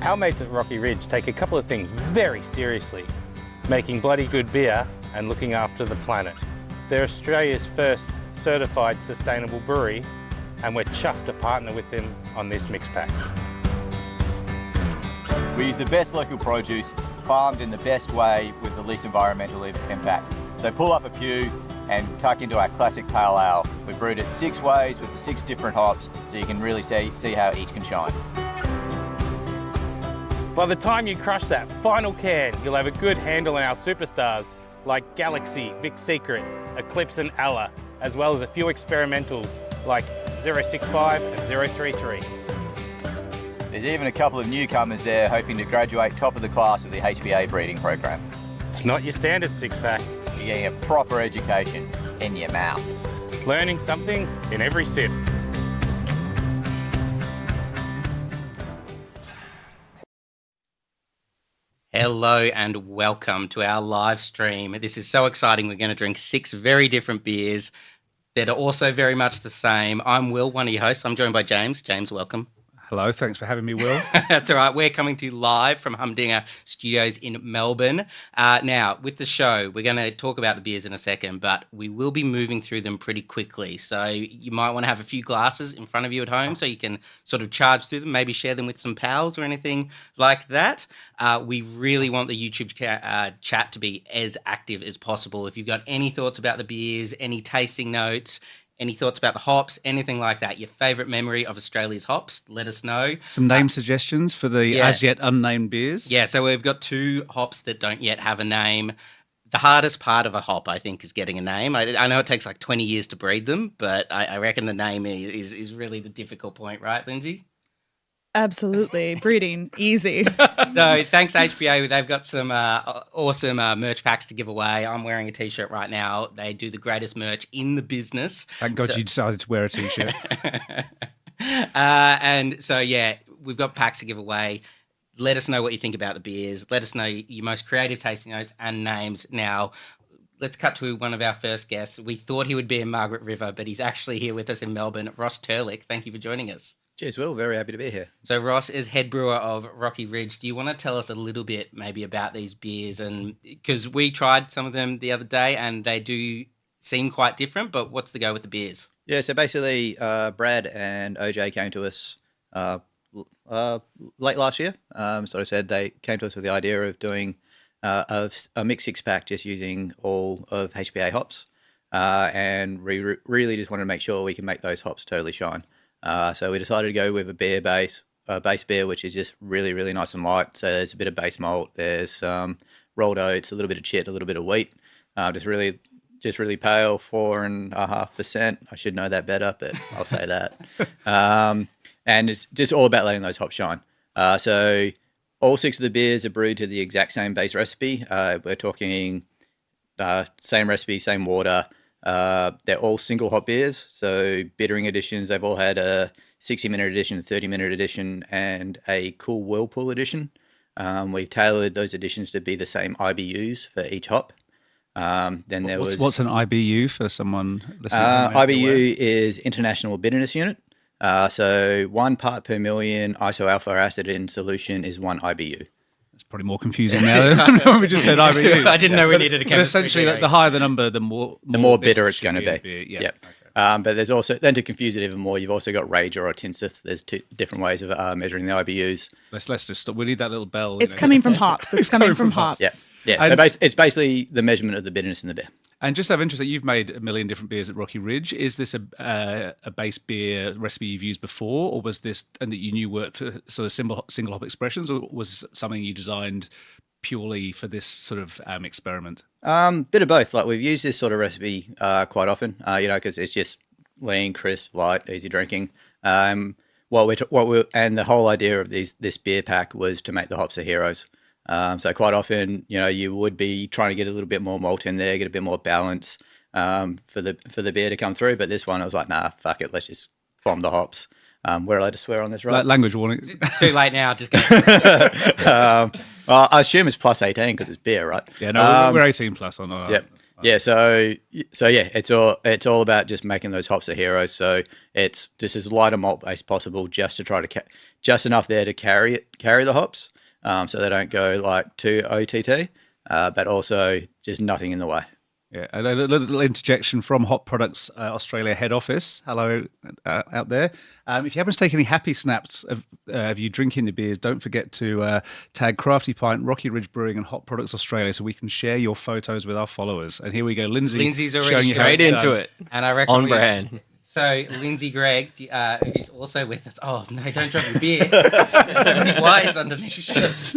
Our mates at Rocky Ridge take a couple of things very seriously, making bloody good beer and looking after the planet. They're Australia's first certified sustainable brewery, and we're chuffed to partner with them on this mix pack. We use the best local produce, farmed in the best way with the least environmental impact. So pull up a pew and tuck into our classic pale ale. We brewed it 6 ways with the 6 different hops, so you can really see how each can shine. By the time you crush that final can, you'll have a good handle on our superstars like Galaxy, Vic Secret, Eclipse and Allah, as well as a few experimentals like 065 and 033. There's even a couple of newcomers there hoping to graduate top of the class with the HPA breeding program. It's not your standard 6-pack. You're getting a proper education in your mouth. Learning something in every sip. Hello and welcome to our live stream. This is so exciting. We're going to drink 6 very different beers that are also very much the same. I'm Will, one of your hosts. I'm joined by James. James, welcome. Hello, thanks for having me, Will. That's all right. We're coming to you live from Humdinger Studios in Melbourne. Now, with the show, we're going to talk about the beers in a second, but we will be moving through them pretty quickly. So you might want to have a few glasses in front of you at home so you can sort of charge through them, maybe share them with some pals or anything like that. We really want the YouTube chat to be as active as possible. If you've got any thoughts about the beers, any tasting notes, any thoughts about the hops, anything like that, your favourite memory of Australia's hops, let us know. Some name suggestions for the as yet unnamed beers? Yeah, so we've got 2 hops that don't yet have a name. The hardest part of a hop, I think, is getting a name. I know it takes like 20 years to breed them, but I reckon the name is really the difficult point, right, Lindsay? Absolutely. Breeding, easy. So thanks, HPA. They've got some awesome merch packs to give away. I'm wearing a T-shirt right now. They do the greatest merch in the business. Thank God you decided to wear a T-shirt. And so, yeah, we've got packs to give away. Let us know what you think about the beers. Let us know your most creative tasting notes and names. Now, let's cut to one of our first guests. We thought he would be in Margaret River, but he's actually here with us in Melbourne. Ross Terlick, thank you for joining us. Cheers, Will. Very happy to be here. So Ross is head brewer of Rocky Ridge. Do you want to tell us a little bit maybe about these beers? And because we tried some of them the other day and they do seem quite different, but what's the go with the beers? Yeah, so basically Brad and OJ came to us late last year. So I said they came to us with the idea of doing a mixed 6-pack just using all of HPA hops. And we really just wanted to make sure we can make those hops totally shine. So we decided to go with a base beer, which is just really, really nice and light. So there's a bit of base malt, there's rolled oats, a little bit of chit, a little bit of wheat. Just really pale, 4.5%. I should know that better, but I'll say that. And it's just all about letting those hops shine. So all 6 of the beers are brewed to the exact same base recipe. We're talking same recipe, same water. They're all single hop beers, so bittering editions. They've all had a 60-minute edition, a 30-minute edition, and a cool whirlpool edition. We've tailored those editions to be the same IBUs for each hop. Then there what's an IBU for someone listening? IBU is International Bitterness Unit. So 1 part per million isoalpha acid in solution is 1 IBU. It's probably more confusing now than when we just said IBU. I didn't know we needed a chemistry. But essentially, the higher the number, the more bitter it's going to be. Yeah. Yep. Okay. But there's also, then to confuse it even more, you've also got Rager or Tinseth. There's 2 different ways of measuring the IBUs. Let's just stop. We need that little bell. It's coming from hops. It's coming from hops. Yeah. So it's basically the measurement of the bitterness in the beer. And just out of interest, that you've made a million different beers at Rocky Ridge. Is this a base beer recipe you've used before, or was this and that you knew worked for sort of single hop expressions, or was it something you designed purely for this sort of experiment? Bit of both. Like we've used this sort of recipe quite often, because it's just lean, crisp, light, easy drinking. And the whole idea of this beer pack was to make the hops the heroes. So quite often, you would be trying to get a little bit more malt in there, get a bit more balance for the beer to come through. But this one, I was like, nah, fuck it, let's just bomb the hops. We're allowed to swear on this, right? Language warning. It's too late now. Just go. Well, I assume it's plus 18 because it's beer, right? Yeah, no, we're 18 plus on our. Yep. Yeah, so yeah, it's all about just making those hops a hero. So it's just as light a malt base possible, just to try to just enough there to carry the hops, so they don't go like too OTT, but also just nothing in the way. Yeah, a little interjection from Hop Products Australia head office. Hello out there. If you happen to take any happy snaps of you drinking the beers, don't forget to tag Crafty Pint, Rocky Ridge Brewing, and Hop Products Australia so we can share your photos with our followers. And here we go, Lindsay. Lindsay's already showing you how it's straight done. into it. And I reckon On brand. So Lindsy Greig, who's also with us. Oh no! Don't drop your beer. There's so many Y's underneath this.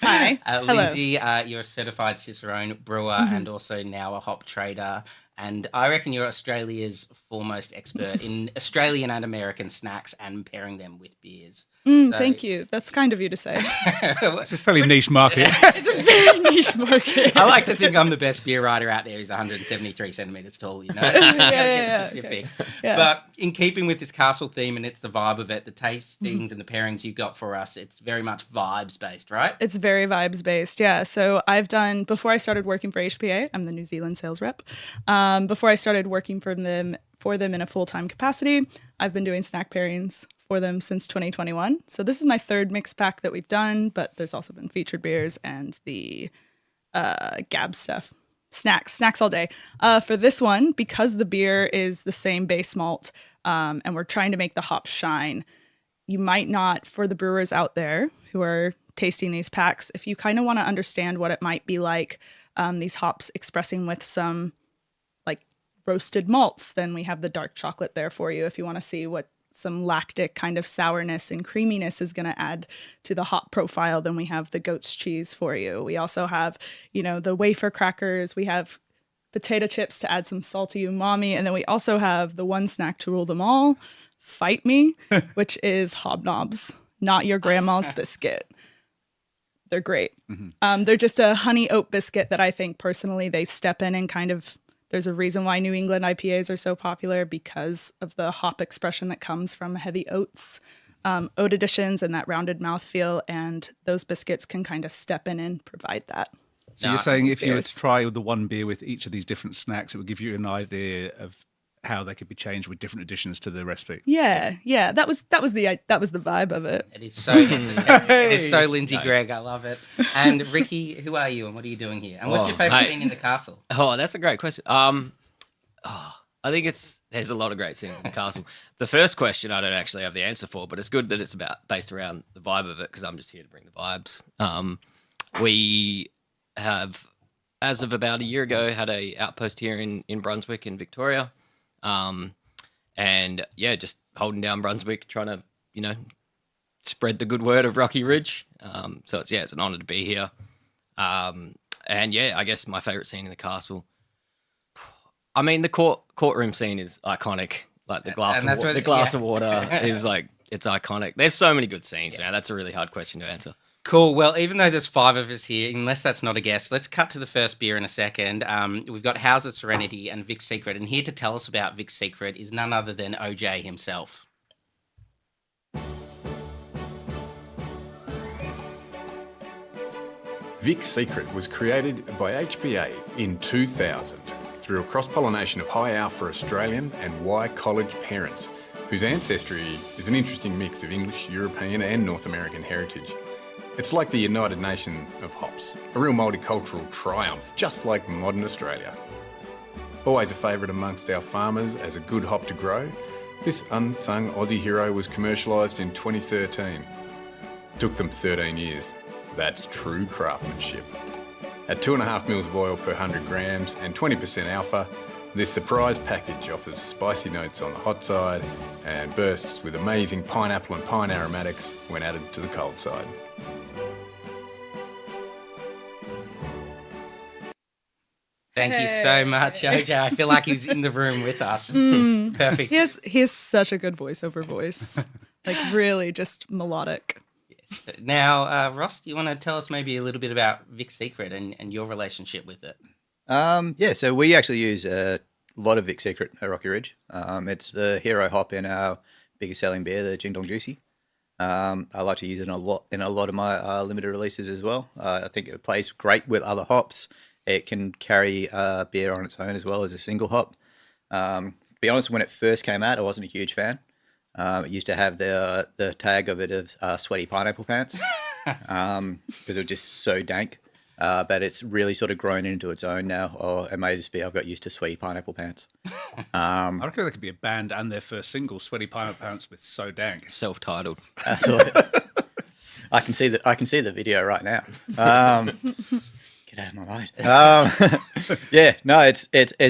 Hi. Hello. Lindsay, you're a certified Cicerone brewer and also now a hop trader. And I reckon you're Australia's foremost expert in Australian and American snacks and pairing them with beers. Thank you. That's kind of you to say. It's a fairly niche market. It's a very niche market. I like to think I'm the best beer writer out there. He's 173 centimeters tall, you know. Yeah, Specific. okay. Yeah. But in keeping with this castle theme and it's the vibe of it, the tastings and the pairings you've got for us, it's very much vibes based, right? It's very vibes based, yeah. So I've done, before I started working for HPA, I'm the New Zealand sales rep. Before I started working for them in a full-time capacity, I've been doing snack pairings for them since 2021. So this is my third mix pack that we've done, but there's also been featured beers and the Gab stuff. Snacks all day. For this one, because the beer is the same base malt, and we're trying to make the hops shine, you might not, for the brewers out there who are tasting these packs, if you kind of want to understand what it might be like, these hops expressing with some like roasted malts, then we have the dark chocolate there for you if you want to see what some lactic kind of sourness and creaminess is going to add to the hop profile. Then we have the goat's cheese for you. We also have, the wafer crackers. We have potato chips to add some salty umami. And then we also have the one snack to rule them all, Fight Me, which is hobnobs, not your grandma's biscuit. They're great. Mm-hmm. They're just a honey oat biscuit that I think personally they step in and kind of, there's a reason why New England IPAs are so popular because of the hop expression that comes from heavy oats, oat additions, and that rounded mouthfeel. And those biscuits can kind of step in and provide that. So you're saying if you were to try the one beer with each of these different snacks, it would give you an idea of how they could be changed with different additions to the recipe. Yeah. That was the vibe of it. It is so necessary. It is so Lindsay Greig. I love it. And Ricky, who are you and what are you doing here? And what's your favourite thing in the castle? Oh, that's a great question. I think there's a lot of great things in the castle. The first question I don't actually have the answer for, but it's good that it's based around the vibe of it because I'm just here to bring the vibes. We have, as of about a year ago, had a outpost here in Brunswick in Victoria. And yeah, just holding down Brunswick, trying to, spread the good word of Rocky Ridge. So it's an honor to be here. And yeah, I guess my favorite scene in the castle. I mean, the courtroom scene is iconic. Like the glass of water is like, it's iconic. There's so many good scenes, man. That's a really hard question to answer. Cool. Well, even though there's 5 of us here, unless that's not a guest, let's cut to the first beer in a second. We've got How's It Serenity and Vic's Secret. And here to tell us about Vic's Secret is none other than OJ himself. Vic's Secret was created by HPA in 2000 through a cross-pollination of high alpha Australian and Y college parents, whose ancestry is an interesting mix of English, European and North American heritage. It's like the United Nation of hops, a real multicultural triumph, just like modern Australia. Always a favourite amongst our farmers as a good hop to grow, this unsung Aussie hero was commercialised in 2013. Took them 13 years. That's true craftsmanship. At 2.5 mils of oil per 100 grams and 20% alpha, this surprise package offers spicy notes on the hot side and bursts with amazing pineapple and pine aromatics when added to the cold side. Thank you so much, OJ. I feel like he was in the room with us. Perfect. He has such a good voiceover voice. Like really just melodic. Yes. Now, Ross, do you want to tell us maybe a little bit about Vic's Secret and your relationship with it? So we actually use a lot of Vic's Secret at Rocky Ridge. It's the hero hop in our biggest selling beer, the Jing Dong Juicy. I like to use it in a lot of my limited releases as well. I think it plays great with other hops. it can carry beer on its own as well as a single hop. To be honest, when it first came out, I wasn't a huge fan. It used to have the tag of it of sweaty pineapple pants because it was just so dank. But it's really sort of grown into its own now, or it may just be I've got used to sweaty pineapple pants. I reckon there could be a band and their first single, "Sweaty Pineapple Pants" with "So Dank." Self-titled. I can see the video right now. Get out of my mind. Yeah, no, it's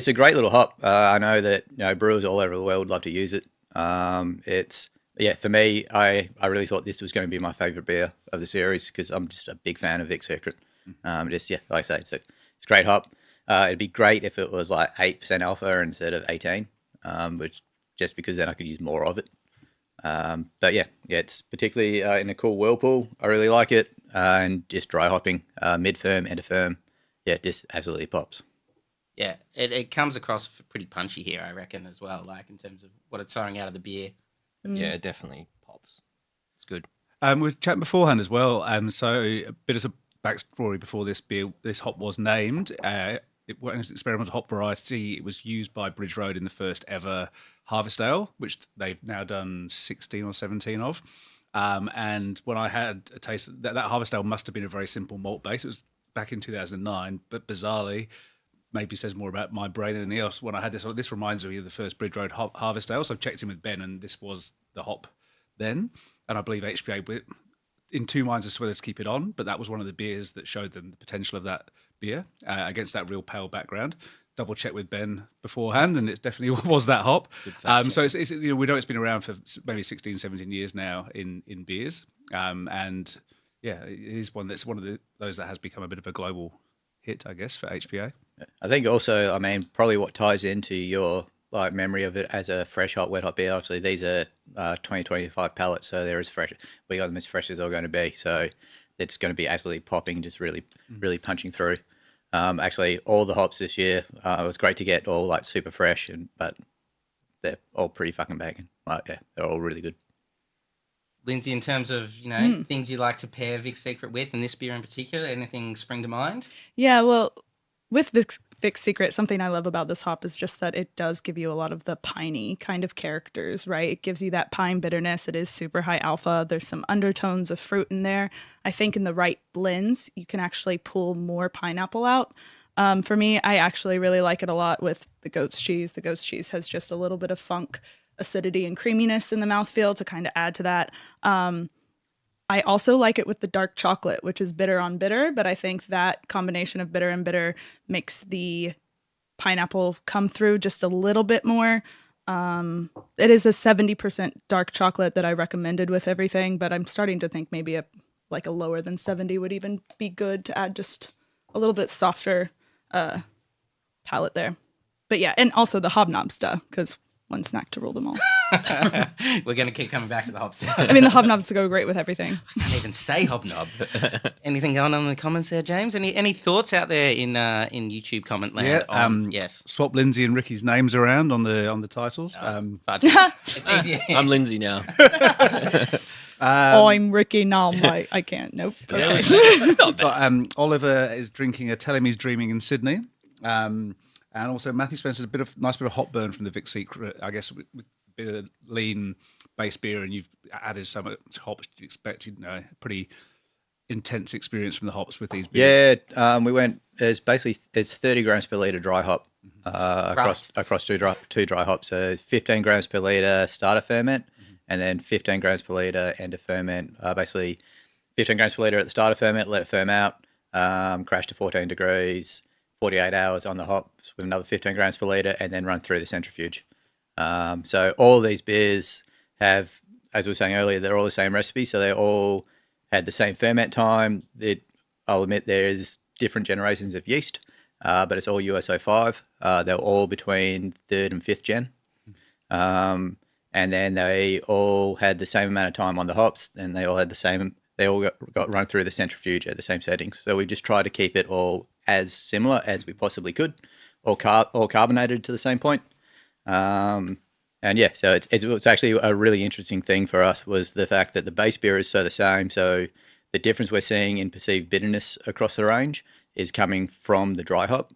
a great little hop. I know that brewers all over the world love to use it. For me, I really thought this was going to be my favourite beer of the series because I'm just a big fan of Vic Secret. Like I say, it's a great hop. It'd be great if it was like 8% alpha instead of 18, which just because then I could use more of it. But it's particularly in a cool whirlpool. I really like it, and just dry hopping, mid firm, end of firm. Yeah, just absolutely pops. Yeah, it comes across pretty punchy here, I reckon, as well. Like in terms of what it's throwing out of the beer. Yeah, it definitely pops. It's good. We were chatting beforehand as well. So a bit of a backstory before this beer, this hop was named. It was an experimental hop variety. It was used by Bridge Road in the first ever Harvest Ale, which they've now done 16 or 17 of. And when I had a taste, that Harvest Ale must have been a very simple malt base. It was back in 2009, but bizarrely, maybe says more about my brain than anything else. When I had this reminds me of the first Bridge Road Harvest Ale. So I've checked in with Ben, and this was the hop then. And I believe HPA in two minds as to whether to keep it on, but that was one of the beers that showed them the potential of that beer against that real pale background. Double check with Ben beforehand, and it definitely was that hop. So it's we know it's been around for maybe 16, 17 years now in beers, and it is one that's one of those that has become a bit of a global hit, I guess, for HPA. I think also, probably what ties into your memory of it as a fresh hop, wet hop beer. Obviously, these are 2025 pallets, so they're as fresh. We got them as fresh as they're going to be. So it's going to be absolutely popping, just really, really punching through. Actually, all the hops this year, it was great to get all super fresh, but they're all pretty fucking banging. They're all really good. Lindsay, in terms of things you like to pair Vic Secret with, and this beer in particular, anything spring to mind? Yeah, well, with Vic's Secret, something I love about this hop is just that it does give you a lot of the piney kind of characters, right? It gives you that pine bitterness. It is super high alpha. There's some undertones of fruit in there. I think in the right blends, you can actually pull more pineapple out. For me, I actually really like it a lot with the goat's cheese. The goat's cheese has just a little bit of funk, acidity, and creaminess in the mouthfeel to kind of add to that. I also like it with the dark chocolate, which is bitter on bitter, but I think that combination of bitter and bitter makes the pineapple come through just a little bit more. It is a 70% dark chocolate that I recommended with everything, but I'm starting to think maybe a lower than 70 would even be good to add just a little bit softer palate there. But yeah, and also the hobnob stuff, because one snack to rule them all. We're going to keep coming back to the hobs. I mean, the hobnobs go great with everything. I can't even say hobnob. Anything going on in the comments there, James? Any thoughts out there in YouTube comment land? Yes. Swap Lindsay and Ricky's names around on the titles. It's easy. I'm Lindsay now. I'm Ricky now. I can't. Nope. Okay. But, Oliver is drinking a Tell Him He's Dreaming in Sydney. And also Matthew Spencer's nice bit of hop burn from the Vic Secret, I guess, with a bit of lean base beer, and you've added so much hops you'd expect, pretty intense experience from the hops with these beers. Yeah, we went, it's 30 grams per litre dry hop across two dry hops. So 15 grams per litre starter ferment, and then 15 grams per litre end of ferment. Basically 15 grams per litre at the starter ferment, let it firm out, crash to 14 degrees, 48 hours on the hops with another 15 grams per litre, and then run through the centrifuge. So all of these beers have, as we were saying earlier, they're all the same recipe. So they all had the same ferment time. I'll admit there's different generations of yeast, but it's all USO5. They're all between 3rd and 5th gen. And then they all had the same amount of time on the hops, and they all got run through the centrifuge at the same settings. So we just tried to keep it all as similar as we possibly could, all carbonated to the same point. So it's actually a really interesting thing for us was the fact that the base beer is so the same. So the difference we're seeing in perceived bitterness across the range is coming from the dry hop,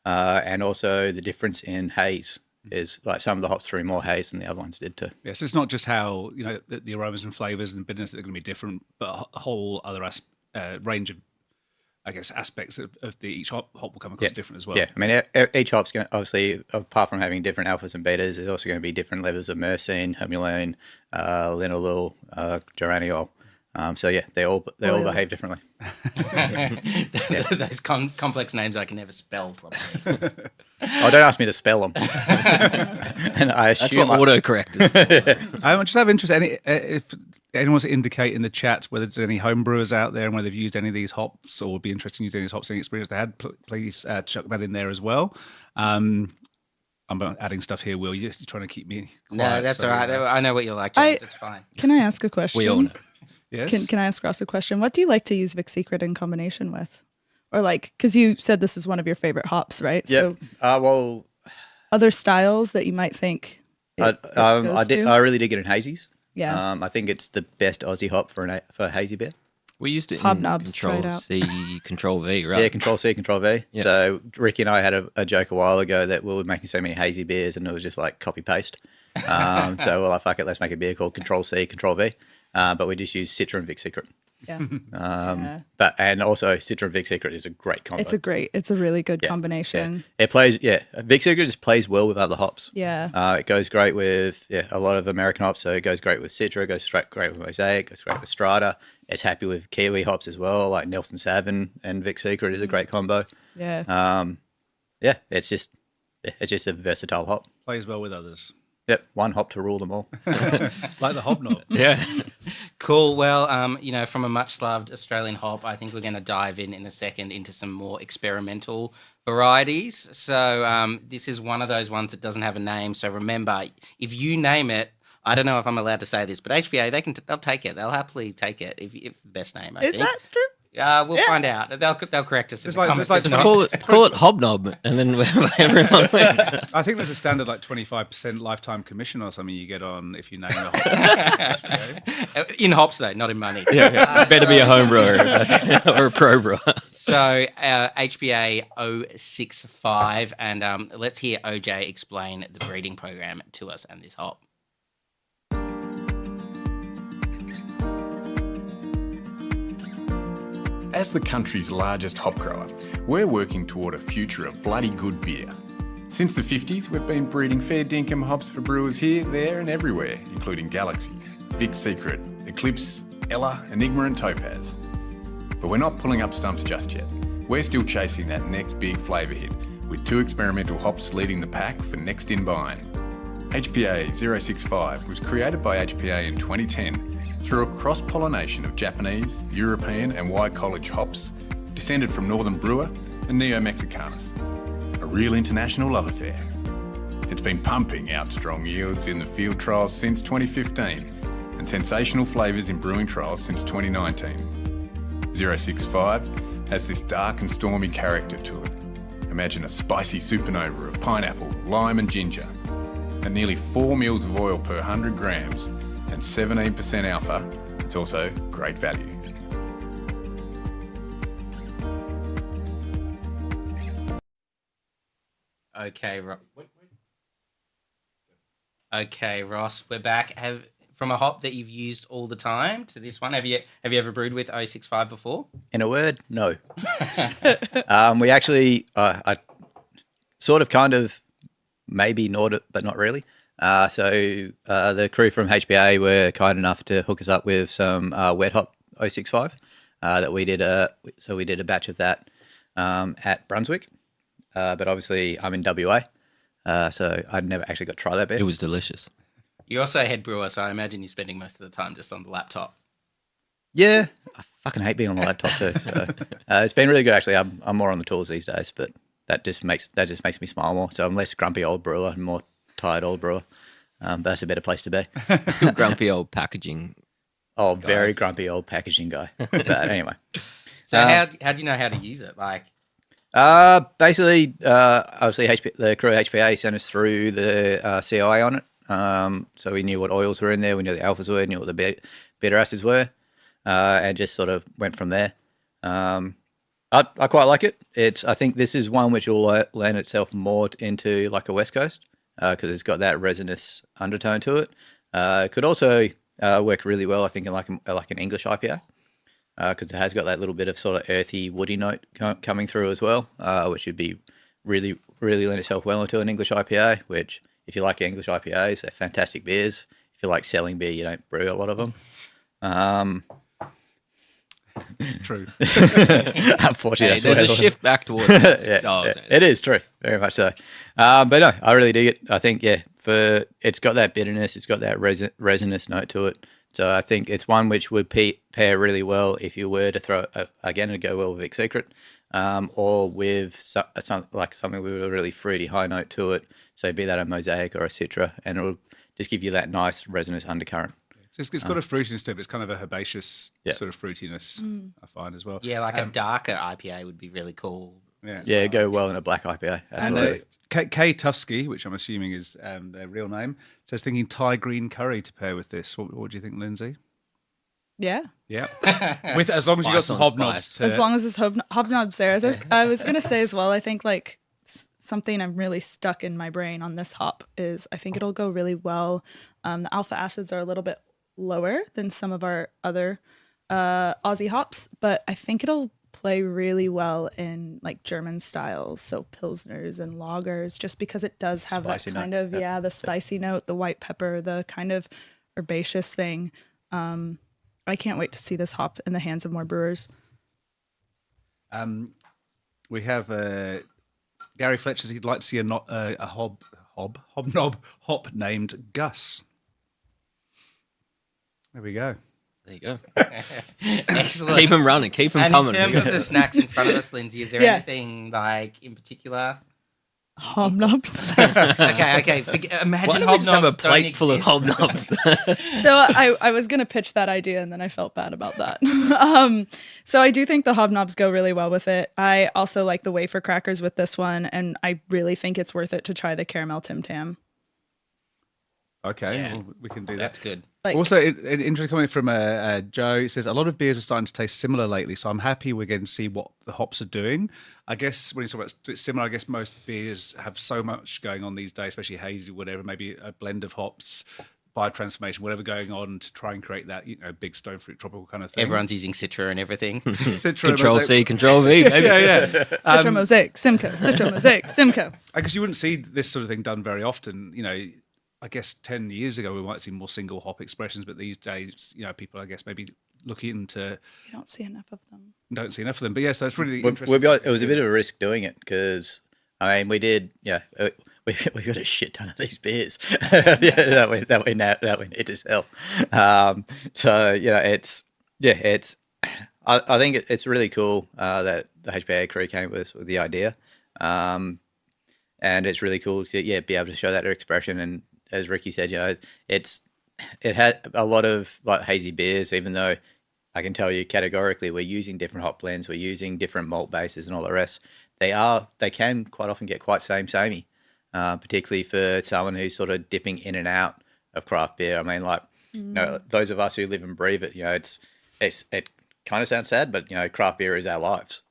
and also the difference in haze is like some of the hops threw more haze than the other ones did too. Yeah, so it's not just how the aromas and flavors and bitterness that are going to be different, but a whole other range of, I guess, aspects of each hop will come across different as well. Yeah, I mean, each hop's going obviously, apart from having different alphas and betas, there's also going to be different levels of myrcene, humulene, linalool, geraniol. So yeah, they all behave differently. Those complex names I can never spell properly. Oh, don't ask me to spell them. And I That's assume what autocorrect is. I just have interest. If anyone wants to indicate in the chat whether there's any home brewers out there and whether they've used any of these hops or would be interested in using these hops, any experience they had, please chuck that in there as well. I'm adding stuff here, Will. You're trying to keep me quiet. No, that's all right. I know what you're like, James. It's fine. Can I ask a question? We all know. Yes? Can I ask Ross a question? What do you like to use Vic Secret in combination with? Or like, because you said this is one of your favorite hops, right? Yeah. So other styles that you might think I really did get in hazies. Yeah. I think it's the best Aussie hop for a hazy beer. We used it Hobnobs, in try it Control out. C, Control V, right? Yeah, Control C, Control V. Yeah. So Ricky and I had a joke a while ago that we were making so many hazy beers and it was just like copy paste. So we're like, fuck it, let's make a beer called Control C, Control V. But we just use Citra and Vic Secret. Yeah. And also Citra and Vic Secret is a great combo. It's a really good combination. Yeah. Vic Secret just plays well with other hops. Yeah. It goes great with a lot of American hops, so it goes great with Citra, it goes great with Mosaic, goes great with Strata. It's happy with Kiwi hops as well, like Nelson Sav and Vic Secret is a great combo. Yeah. It's just a versatile hop. Plays well with others. Yep, one hop to rule them all. Like the hobnob. Yeah. Cool. Well, from a much loved Australian hop, I think we're going to dive in a second into some more experimental varieties. So this is one of those ones that doesn't have a name. So remember, if you name it, I don't know if I'm allowed to say this, but HPA, they'll take it. They'll happily take it if the best name, I think. Is that true? We'll find out. They'll correct us. It's In like- the it's like comments. Just call it Hobnob, and then everyone wins. I think there's a standard like 25% lifetime commission or something you get on if you name a hop. In hops, though, not in money. Yeah. Better be a home brewer or a pro brewer. So HPA 065, and let's hear OJ explain the breeding program to us and this hop. As the country's largest hop grower, we're working toward a future of bloody good beer. Since the 50s, we've been breeding fair dinkum hops for brewers here, there and everywhere, including Galaxy, Vic Secret, Eclipse, Ella, Enigma and Topaz. But we're not pulling up stumps just yet. We're still chasing that next big flavour hit, with 2 experimental hops leading the pack for next in buying. HPA 065 was created by HPA in 2010 through a cross-pollination of Japanese, European and White College hops descended from Northern Brewer and Neo-Mexicanus. A real international love affair. It's been pumping out strong yields in the field trials since 2015 and sensational flavours in brewing trials since 2019. 065 has this dark and stormy character to it. Imagine a spicy supernova of pineapple, lime and ginger. At nearly 4 mils of oil per 100 grams and 17% alpha, it's also great value. Okay, Ross, we're back. From a hop that you've used all the time to this one, have you ever brewed with 065 before? In a word, no. We actually, I sort of kind of maybe gnawed it, but not really. So the crew from HPA were kind enough to hook us up with some wet hop 065 that we did. So we did a batch of that at Brunswick, but obviously I'm in WA, so I'd never actually got to try that beer. It was delicious. You're also a head brewer, so I imagine you're spending most of the time just on the laptop. Yeah, I fucking hate being on the laptop too. So it's been really good actually. I'm more on the tools these days, but that just makes me smile more. So I'm less grumpy old brewer and more tired old brewer. But that's a better place to be. Still grumpy old packaging. Oh, very grumpy old packaging guy. But anyway. So how do you know how to use it? Like, Basically, obviously the crew at HPA sent us through the CI on it. So we knew what oils were in there, we knew what the alphas were, knew what the bitter acids were, and just sort of went from there. I quite like it. I think this is one which will lend itself more into like a West Coast because it's got that resinous undertone to it. It could also work really well, I think, in like an English IPA because it has got that little bit of sort of earthy, woody note coming through as well, which would be really lend itself well into an English IPA. Which, if you like English IPAs, they're fantastic beers. If you like selling beer, you don't brew a lot of them. True. Unfortunately, There's a shift back towards classic styles. It is true, very much so. But no, I really dig it. I think it's got that bitterness, it's got that resinous note to it. So I think it's one which would pair really well if you were to throw again and go well with Vic Secret, or with something with a really fruity high note to it. So be that a Mosaic or a Citra, and it will just give you that nice resinous undercurrent. So it's got a fruitiness to it, but it's kind of a herbaceous sort of fruitiness, I find as well. Yeah, like a darker IPA would be really cool. Yeah, go well in a black IPA. Absolutely. And Kay Tufsky, which I'm assuming is their real name, says thinking Thai green curry to pair with this. What do you think, Lindsay? Yeah. Yeah. With as long as you got some hobnobs. As long as there's hobnobs there. I was going to say as well, I think like something I'm really stuck in my brain on this hop is I think it'll go really well. The alpha acids are a little bit lower than some of our other Aussie hops, but I think it'll play really well in like German styles, so pilsners and lagers, just because it does have spicy that kind of the spicy note, the white pepper, the kind of herbaceous thing. I can't wait to see this hop in the hands of more brewers. We have Gary Fletcher says he'd like to see a hobnob hop named Gus. There we go. There you go. Excellent. Keep them running. Keep them coming. In terms of the snacks in front of us, Lindsay, is there anything like in particular? Hobnobs. Okay. Imagine Why don't hobnobs we just have a plate don't full of exist. hobnobs? So I was going to pitch that idea and then I felt bad about that. So I do think the hobnobs go really well with it. I also like the wafer crackers with this one, and I really think it's worth it to try the caramel Tim Tam. Okay, well, we can do that. That's good. Also, an interesting comment from Joe. It says, a lot of beers are starting to taste similar lately, so I'm happy we're getting to see what the hops are doing. I guess when you talk about similar, I guess most beers have so much going on these days, especially hazy, whatever, maybe a blend of hops, biotransformation, whatever going on to try and create that, big stone fruit tropical kind of thing. Everyone's using Citra and everything. Citra, Control Mosaic. C, Control V, baby. Yeah. Citra Mosaic, Simcoe. Citra Mosaic, Simcoe. I guess you wouldn't see this sort of thing done very often, I guess 10 years ago we might see more single hop expressions, but these days, people, I guess, maybe looking to... You don't see enough of them. Don't see enough of them. But yeah, so it's really interesting. It was a bit of a risk doing it because, we did, we got a shit ton of these beers that we need to sell. I think it's really cool that the HPA crew came with the idea. And it's really cool to be able to show that expression. And as Ricky said, it had a lot of like hazy beers, even though I can tell you categorically we're using different hop blends, we're using different malt bases and all the rest. They can quite often get quite samey, particularly for someone who's sort of dipping in and out of craft beer. I mean, those of us who live and breathe it, it kind of sounds sad, but craft beer is our lives.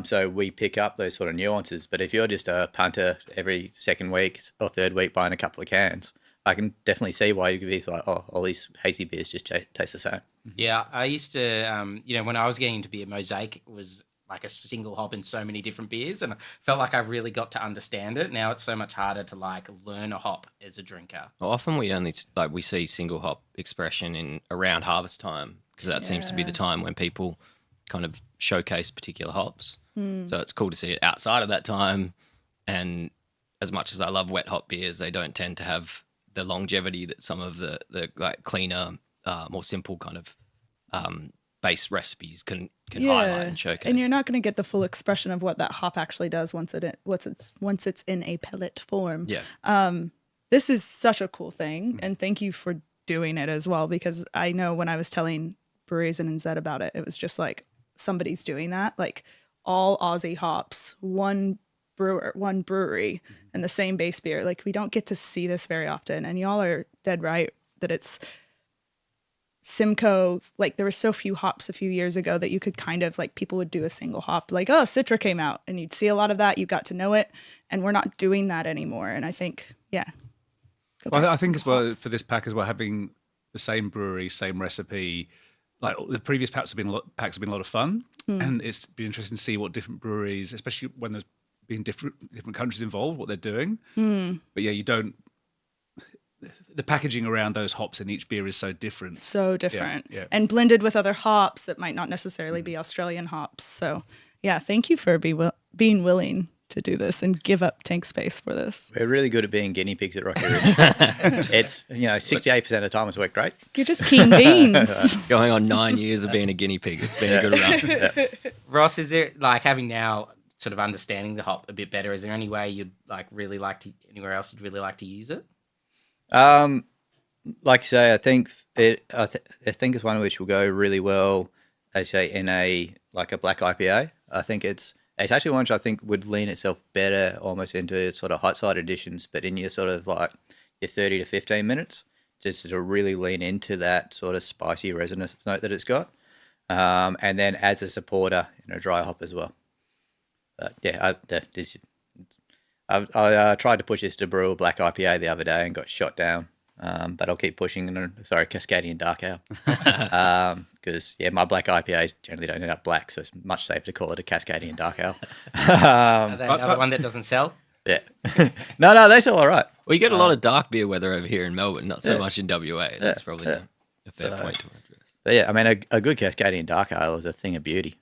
So we pick up those sort of nuances. But if you're just a punter every second week or third week buying a couple of cans, I can definitely see why you could be like, all these hazy beers just taste the same. Yeah, I used to, when I was getting into beer, Mosaic was like a single hop in so many different beers, and I felt like I really got to understand it. Now it's so much harder to like learn a hop as a drinker. Well, often we see single hop expression in around harvest time because that seems to be the time when people kind of showcase particular hops. So it's cool to see it outside of that time. And as much as I love wet hop beers, they don't tend to have the longevity that some of the like cleaner, more simple kind of base recipes can highlight and showcase. And you're not going to get the full expression of what that hop actually does once it's in a pellet form. Yeah. This is such a cool thing, and thank you for doing it as well, because I know when I was telling Breweries and Zed about it, it was just like somebody's doing that, like all Aussie hops, one brewery, and the same base beer. Like we don't get to see this very often, and y'all are dead right that it's Simcoe, like there were so few hops a few years ago that you could kind of like, people would do a single hop, like, oh, Citra came out, and you'd see a lot of that. You got to know it, and we're not doing that anymore. And I think, yeah. Well, I think as well for this pack as well, having the same brewery, same recipe, like the previous packs have been a lot of fun, and it's been interesting to see what different breweries, especially when there's been different countries involved, what they're doing. But yeah, you don't. The packaging around those hops in each beer is so different. So different. Yeah. And blended with other hops that might not necessarily be Australian hops. So, yeah, thank you for being willing to do this and give up tank space for this. We're really good at being guinea pigs at Rocky Ridge. It's, 68% of the time it's worked great. You're just keen beans. Going on 9 years of being a guinea pig. It's been a good run. Ross, is there, like, having now sort of understanding the hop a bit better, is there any way you'd anywhere else you'd really like to use it? Like I say, I think it's one which will go really well, as say, in a black IPA. I think it's actually one which I think would lean itself better almost into sort of hot side additions, but in your sort of like your 30 to 15 minutes, just to really lean into that sort of spicy resinous note that it's got. And then as a supporter in a dry hop as well. But yeah, I tried to push this to brew a black IPA the other day and got shot down. But I'll keep pushing. Cascadian Dark Ale. Because my black IPAs generally don't end up black, so it's much safer to call it a Cascadian Dark Ale. Another one that doesn't sell? Yeah. No, they sell all right. Well, you get a lot of dark beer weather over here in Melbourne, not so much in WA. That's probably a fair point to address. But yeah, I mean, a good Cascadian Dark Ale is a thing of beauty.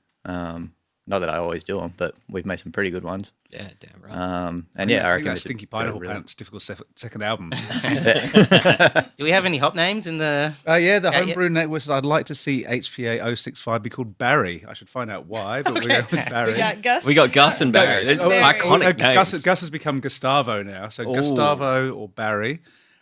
Not that I always do them, but we've made some pretty good ones. Yeah, damn right. I reckon that Stinky Pineapple Pants difficult second album. Do we have any hop names in the? The homebrew network. I'd like to see HPA 065 be called Barry. I should find out why, but we go with Barry. We got Gus. We got Gus and Barry. There's iconic names. Gus has become Gustavo now, so Gustavo or Barry.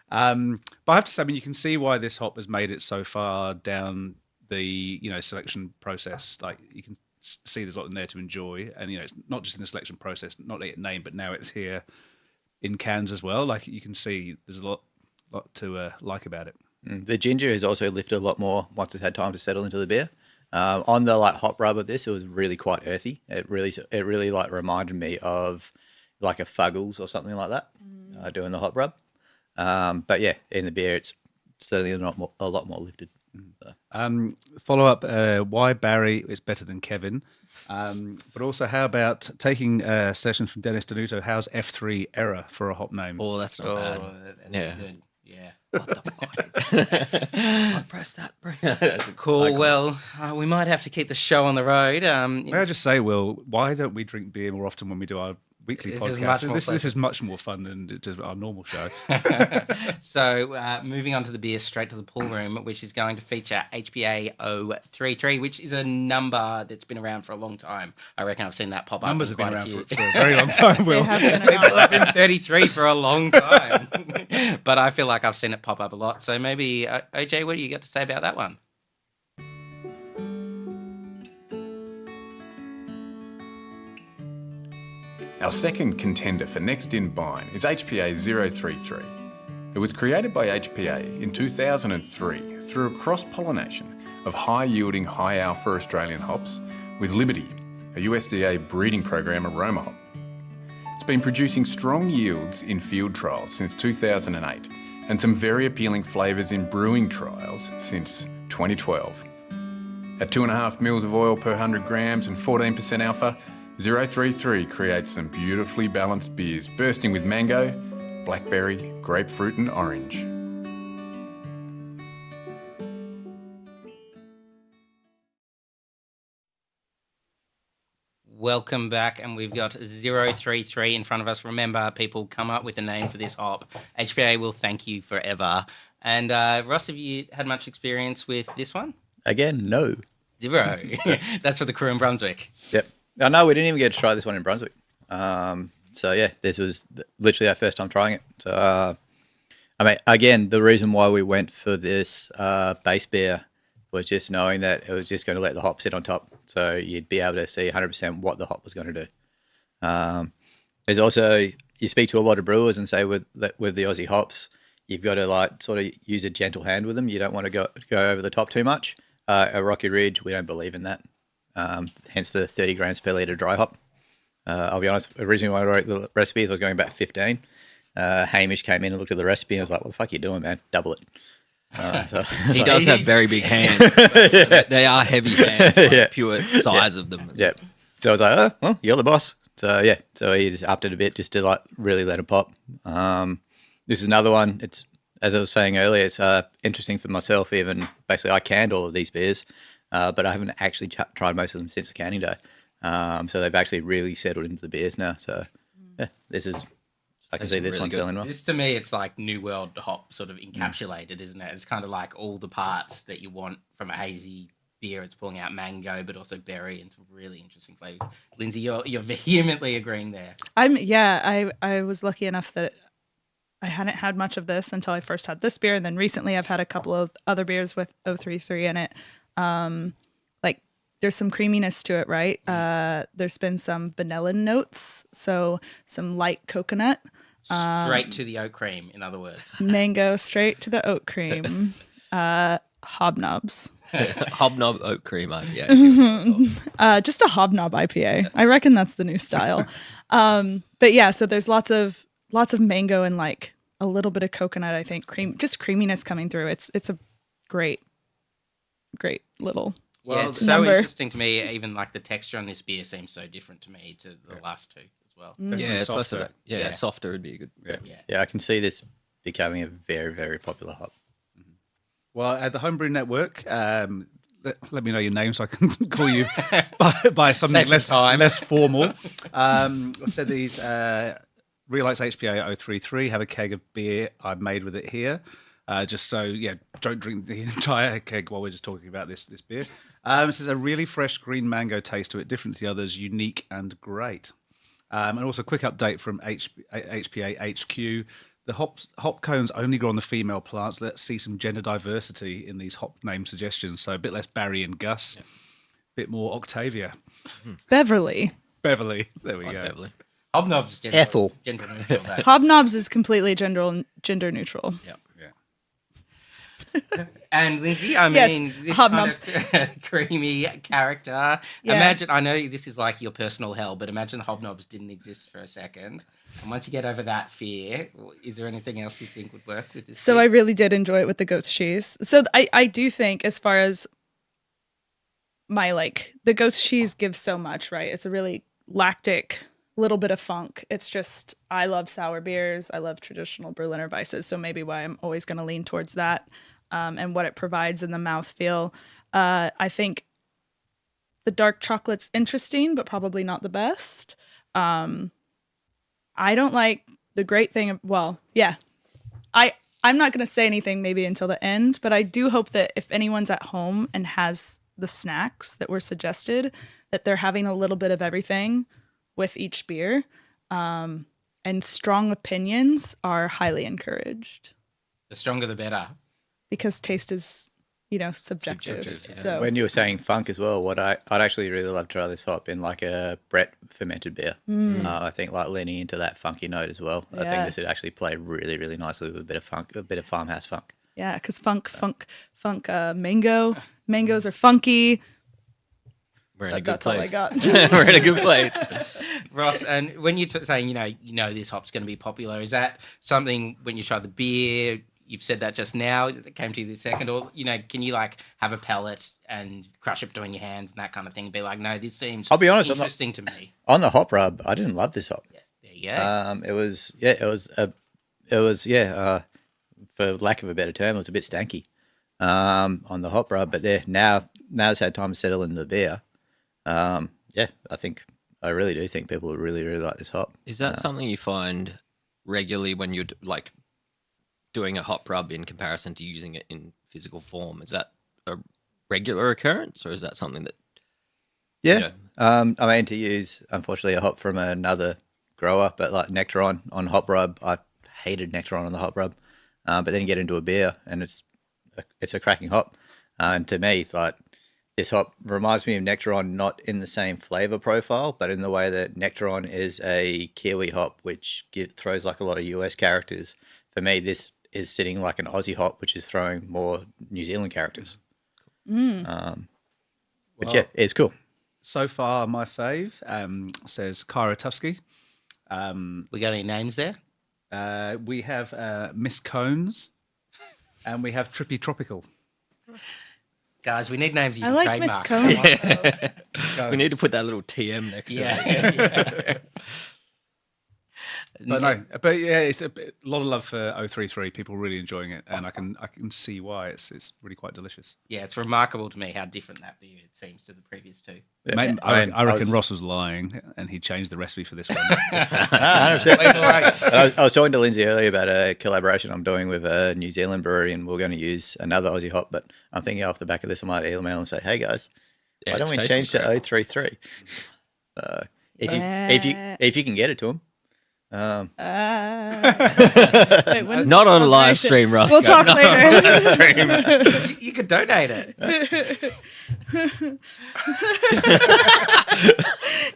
But I have to say, I mean, you can see why this hop has made it so far down the selection process. Like you can see there's a lot in there to enjoy, and it's not just in the selection process, not yet named, but now it's here in cans as well. Like you can see there's a lot to like about it. The ginger has also lifted a lot more once it's had time to settle into the beer. On the hop rub of this, it was really quite earthy. It really reminded me of like a Fuggles or something like that, doing the hop rub. But yeah, in the beer it's certainly a lot more lifted. Follow up, why Barry is better than Kevin, but also how about taking a session from Dennis Danuto? How's F3 error for a hop name? Oh, that's not bad. That's good. Yeah. What the fuck? I pressed that. That's Cool. Well, we might have to keep the show on the road. May I just say, Will, why don't we drink beer more often when we do our weekly podcast? This is much more fun than just our normal show. So moving on to the beer, straight to the pool room, which is going to feature HPA 033, which is a number that's been around for a long time. I reckon I've seen that pop up. Numbers have been around for a very long time, Will. They've been 33 for a long time. But I feel like I've seen it pop up a lot. So maybe, OJ, what do you got to say about that one? Our second contender for Next in Bine is HPA 033. It was created by HPA in 2003 through a cross-pollination of high-yielding, high-alpha Australian hops with Liberty, a USDA breeding program aroma hop. It's been producing strong yields in field trials since 2008 and some very appealing flavours in brewing trials since 2012. At 2.5 mils of oil per 100 grams and 14% alpha, 033 creates some beautifully balanced beers bursting with mango, blackberry, grapefruit and orange. Welcome back, and we've got 033 in front of us. Remember, people, come up with a name for this hop. HPA will thank you forever. And Ross, have you had much experience with this one? Again, no. 0. That's for the crew in Brunswick. Yep. No, we didn't even get to try this one in Brunswick. So yeah, this was literally our first time trying it. So, I mean, again, the reason why we went for this base beer was just knowing that it was just going to let the hop sit on top. So you'd be able to see 100% what the hop was going to do. There's also, you speak to a lot of brewers and say with the Aussie hops, you've got to like sort of use a gentle hand with them. You don't want to go over the top too much. A Rocky Ridge, we don't believe in that. Hence the 30 grams per litre dry hop. I'll be honest, originally when I wrote the recipes, I was going about 15. Hamish came in and looked at the recipe and was like, what the fuck are you doing, man? Double it. He does have very big hands. They are heavy hands, like pure size of them. Yeah. So I was like, oh, well, you're the boss. So yeah, so he just upped it a bit just to like really let it pop. This is another one. It's, as I was saying earlier, it's interesting for myself. Even basically, I canned all of these beers, but I haven't actually tried most of them since the canning day. So they've actually really settled into the beers now. So yeah, this is. I can see this really one good. selling well. This to me, it's like New World hop sort of encapsulated, isn't it? It's kind of like all the parts that you want from a hazy beer. It's pulling out mango, but also berry and some really interesting flavors. Lindsay, you're vehemently agreeing there. I was lucky enough that I hadn't had much of this until I first had this beer, and then recently I've had a couple of other beers with 033 in it. Like there's some creaminess to it, right? There's been some vanilla notes, so some light coconut. Straight to the oat cream, in other words. Mango straight to the oat cream. Hobnobs. Hobnob oat cream IPA. Just a hobnob IPA. I reckon that's the new style. But yeah, so there's lots of mango and like a little bit of coconut, I think. Creaminess coming through. It's a great little Well, it's so number. interesting to me. Even like the texture on this beer seems so different to me to the last two as well. Yeah, it's less softer. of a, softer would be a good. Yeah, I can see this becoming a very, very popular hop. Well, at the Homebrew Network, let me know your name so I can call you by something less formal. I said these Realites HPA 033 have a keg of beer I've made with it here. Just so, don't drink the entire keg while we're just talking about this beer. It says a really fresh green mango taste to it, different to the others, unique and great. And also a quick update from HPA HQ. The hop cones only grow on the female plants. Let's see some gender diversity in these hop name suggestions. So a bit less Barry and Gus, a bit more Octavia. Beverly. There we go. Beverly. Hobnob's Ethel. gender neutral. Though. Hobnobs is completely gender neutral. Yeah. And Lindsay, I Yes, mean, this hobnobs. kind of creamy character. Yeah. Imagine, I know this is like your personal hell, but imagine the hobnobs didn't exist for a second. And once you get over that fear, is there anything else you think would work with this? So I really did enjoy it with the goat's cheese. So I do think as far as the goat's cheese gives so much, right? It's a really lactic, little bit of funk. It's just, I love sour beers. I love traditional Berliner Weisses. So maybe why I'm always going to lean towards that and what it provides in the mouthfeel. I think the dark chocolate's interesting, but probably not the best. I don't like the great thing. I'm not going to say anything maybe until the end, but I do hope that if anyone's at home and has the snacks that were suggested, that they're having a little bit of everything with each beer. And strong opinions are highly encouraged. The stronger the better. Because taste is, subjective. Yeah. So When you were saying funk as well, I'd actually really love to try this hop in like a Brett fermented beer. I think like leaning into that funky note as well. I think this would actually play really, really nicely with a bit of funk, a bit of farmhouse funk. yeah, because mangoes are funky. We're in a good That's all I place. got. We're in a good place. Ross, and when you're saying, this hop's going to be popular, is that something when you try the beer, you've said that just now, that came to you this second, or, can you like have a pellet and crush it between your hands and that kind of thing and be like, no, this seems I'll be honest, interesting to me. On the hop rub, I didn't love this hop. Yeah, there you go. It was for lack of a better term, it was a bit stanky on the hop rub, but now it's had time to settle into the beer. I really do think people really, really like this hop. Is that something you find regularly when you're like doing a hop rub in comparison to using it in physical form? Is that a regular occurrence, or is that something that? Yeah. To use, unfortunately, a hop from another grower, but like Nectaron on hop rub, I hated Nectaron on the hop rub. But then you get into a beer and it's a cracking hop. And to me, it's like this hop reminds me of Nectaron, not in the same flavor profile, but in the way that Nectaron is a Kiwi hop, which throws like a lot of US characters. For me, this is sitting like an Aussie hop, which is throwing more New Zealand characters. But yeah, it's cool. So far, my fave says Kyra Tufsky. We got any names there? We have Miss Cones, and we have Trippy Tropical. Guys, we need names you I can like Miss trademark. Cone. We need to put that little TM next to it. Yeah. But no, but yeah, it's a lot of love for 033. People really enjoying it, and I can see why it's really quite delicious. Yeah, it's remarkable to me how different that beer seems to the previous two. Yeah, Mate, I mean, I reckon Ross was lying, and he changed the recipe for this one. 100%. I was talking to Lindsay earlier about a collaboration I'm doing with a New Zealand brewery, and we're going to use another Aussie hop. But I'm thinking off the back of this, I might email and say, "Hey guys, Yeah, why don't it's we tasty change to great. 033?" If you can get it to them. Wait, when's Not the on a live collaboration? stream, Ross. We'll talk later. You could donate it.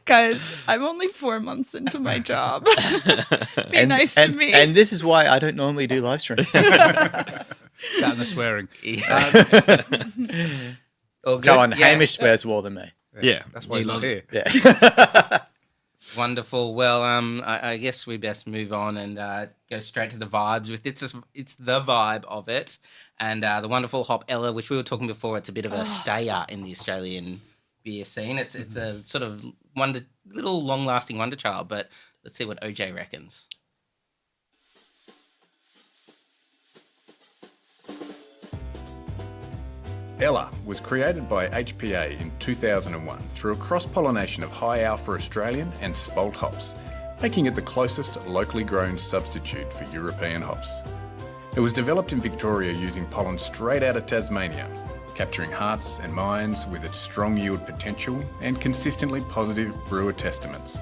Guys, I'm only 4 months into my job. Be nice to me. And this is why I don't normally do live streams. That and the swearing. All good? Go on, Yeah. Hamish swears more than me. Yeah, That's why he's he not loves here. Yeah. Wonderful. Well, I guess we best move on and go straight to the vibes. With it's the vibe of it, and the wonderful hop Ella, which we were talking before. It's a bit of a stayer in the Australian beer scene. It's a sort of little long lasting wonder child. But let's see what OJ reckons. Ella was created by HPA in 2001 through a cross-pollination of high alpha Australian and Spalt hops, making it the closest locally grown substitute for European hops. It was developed in Victoria using pollen straight out of Tasmania, capturing hearts and minds with its strong yield potential and consistently positive brewer testaments.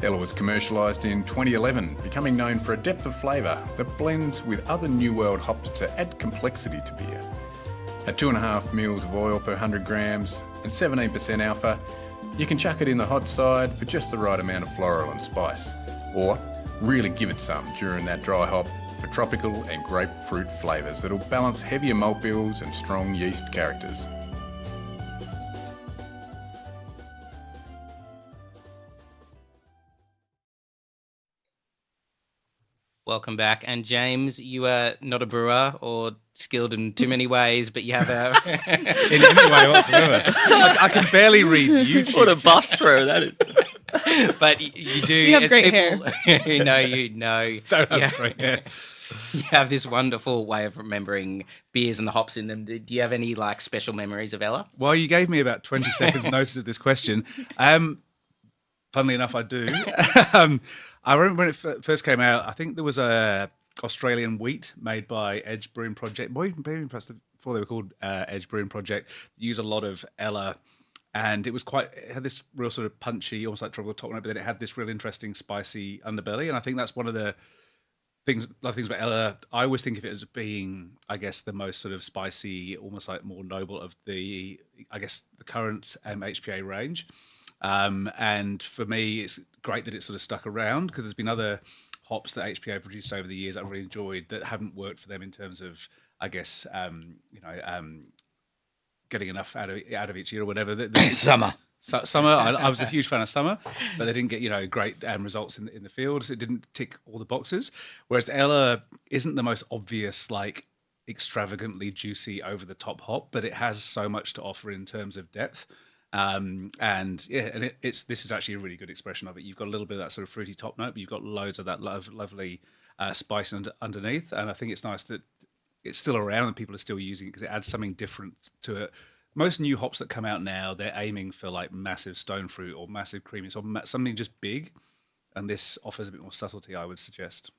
Ella was commercialised in 2011, becoming known for a depth of flavour that blends with other New World hops to add complexity to beer. At 2.5 mils of oil per 100 grams and 17% alpha, you can chuck it in the hot side for just the right amount of floral and spice, or really give it some during that dry hop for tropical and grapefruit flavours that'll balance heavier malt bills and strong yeast characters. Welcome back. And James, you are not a brewer or skilled in too many ways, but you have a In any way whatsoever. I can barely read YouTube. What a bus throw that is. but you do. You have as great people, you know. Don't have Yeah. great hair. You have this wonderful way of remembering beers and the hops in them. Do you have any like special memories of Ella? Well, you gave me about 20 seconds notice of this question. Funnily enough, I do. I remember when it first came out, I think there was a Australian wheat made by Edge Brewing Project. Boy, maybe perhaps before they were called Edge Brewing Project. Use a lot of Ella, and it had this real sort of punchy, almost like tropical top note, but then it had this real interesting spicy underbelly. And I think that's one of the things about Ella. I always think of it as being, I guess, the most sort of spicy, almost like more noble of the current HPA range. And for me, it's great that it's sort of stuck around because there's been other hops that HPA produced over the years that I've really enjoyed that haven't worked for them in terms of, I guess, getting enough out of each year or whatever. Summer. Summer, I was a huge fan of Summer, but they didn't get great results in the field. It didn't tick all the boxes. Whereas Ella isn't the most obvious, like extravagantly juicy, over the top hop, but it has so much to offer in terms of depth. This is actually a really good expression of it. You've got a little bit of that sort of fruity top note, but you've got loads of that lovely spice underneath. And I think it's nice that it's still around and people are still using it because it adds something different to it. Most new hops that come out now, they're aiming for like massive stone fruit or massive creaminess or something just big. And this offers a bit more subtlety, I would suggest.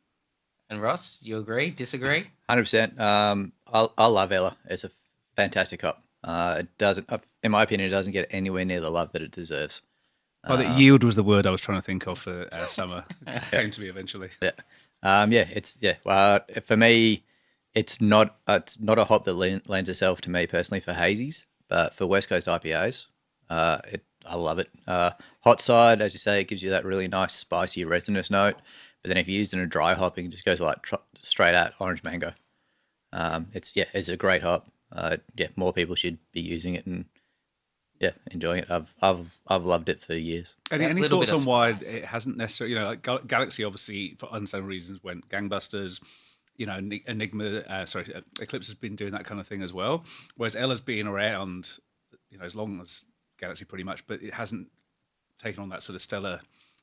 And Ross, you agree? Disagree? 100%. I love Ella. It's a fantastic hop. It doesn't, in my opinion, it doesn't get anywhere near the love that it deserves. The yield was the word I was trying to think of for Summer. It came to me eventually. Yeah. For me, it's not a hop that lends itself to me personally for hazies, but for West Coast IPAs, I love it. Hot side, as you say, it gives you that really nice spicy resinous note, But then if you use it in a dry hopping, it just goes like straight at orange mango. It's a great hop. More people should be using it and enjoying it. I've loved it for years. Any thoughts on why it hasn't necessarily, like Galaxy obviously for understandable reasons went gangbusters. Enigma, Eclipse has been doing that kind of thing as well. Whereas Ella's been around, as long as Galaxy pretty much, but it hasn't taken on that sort of stellar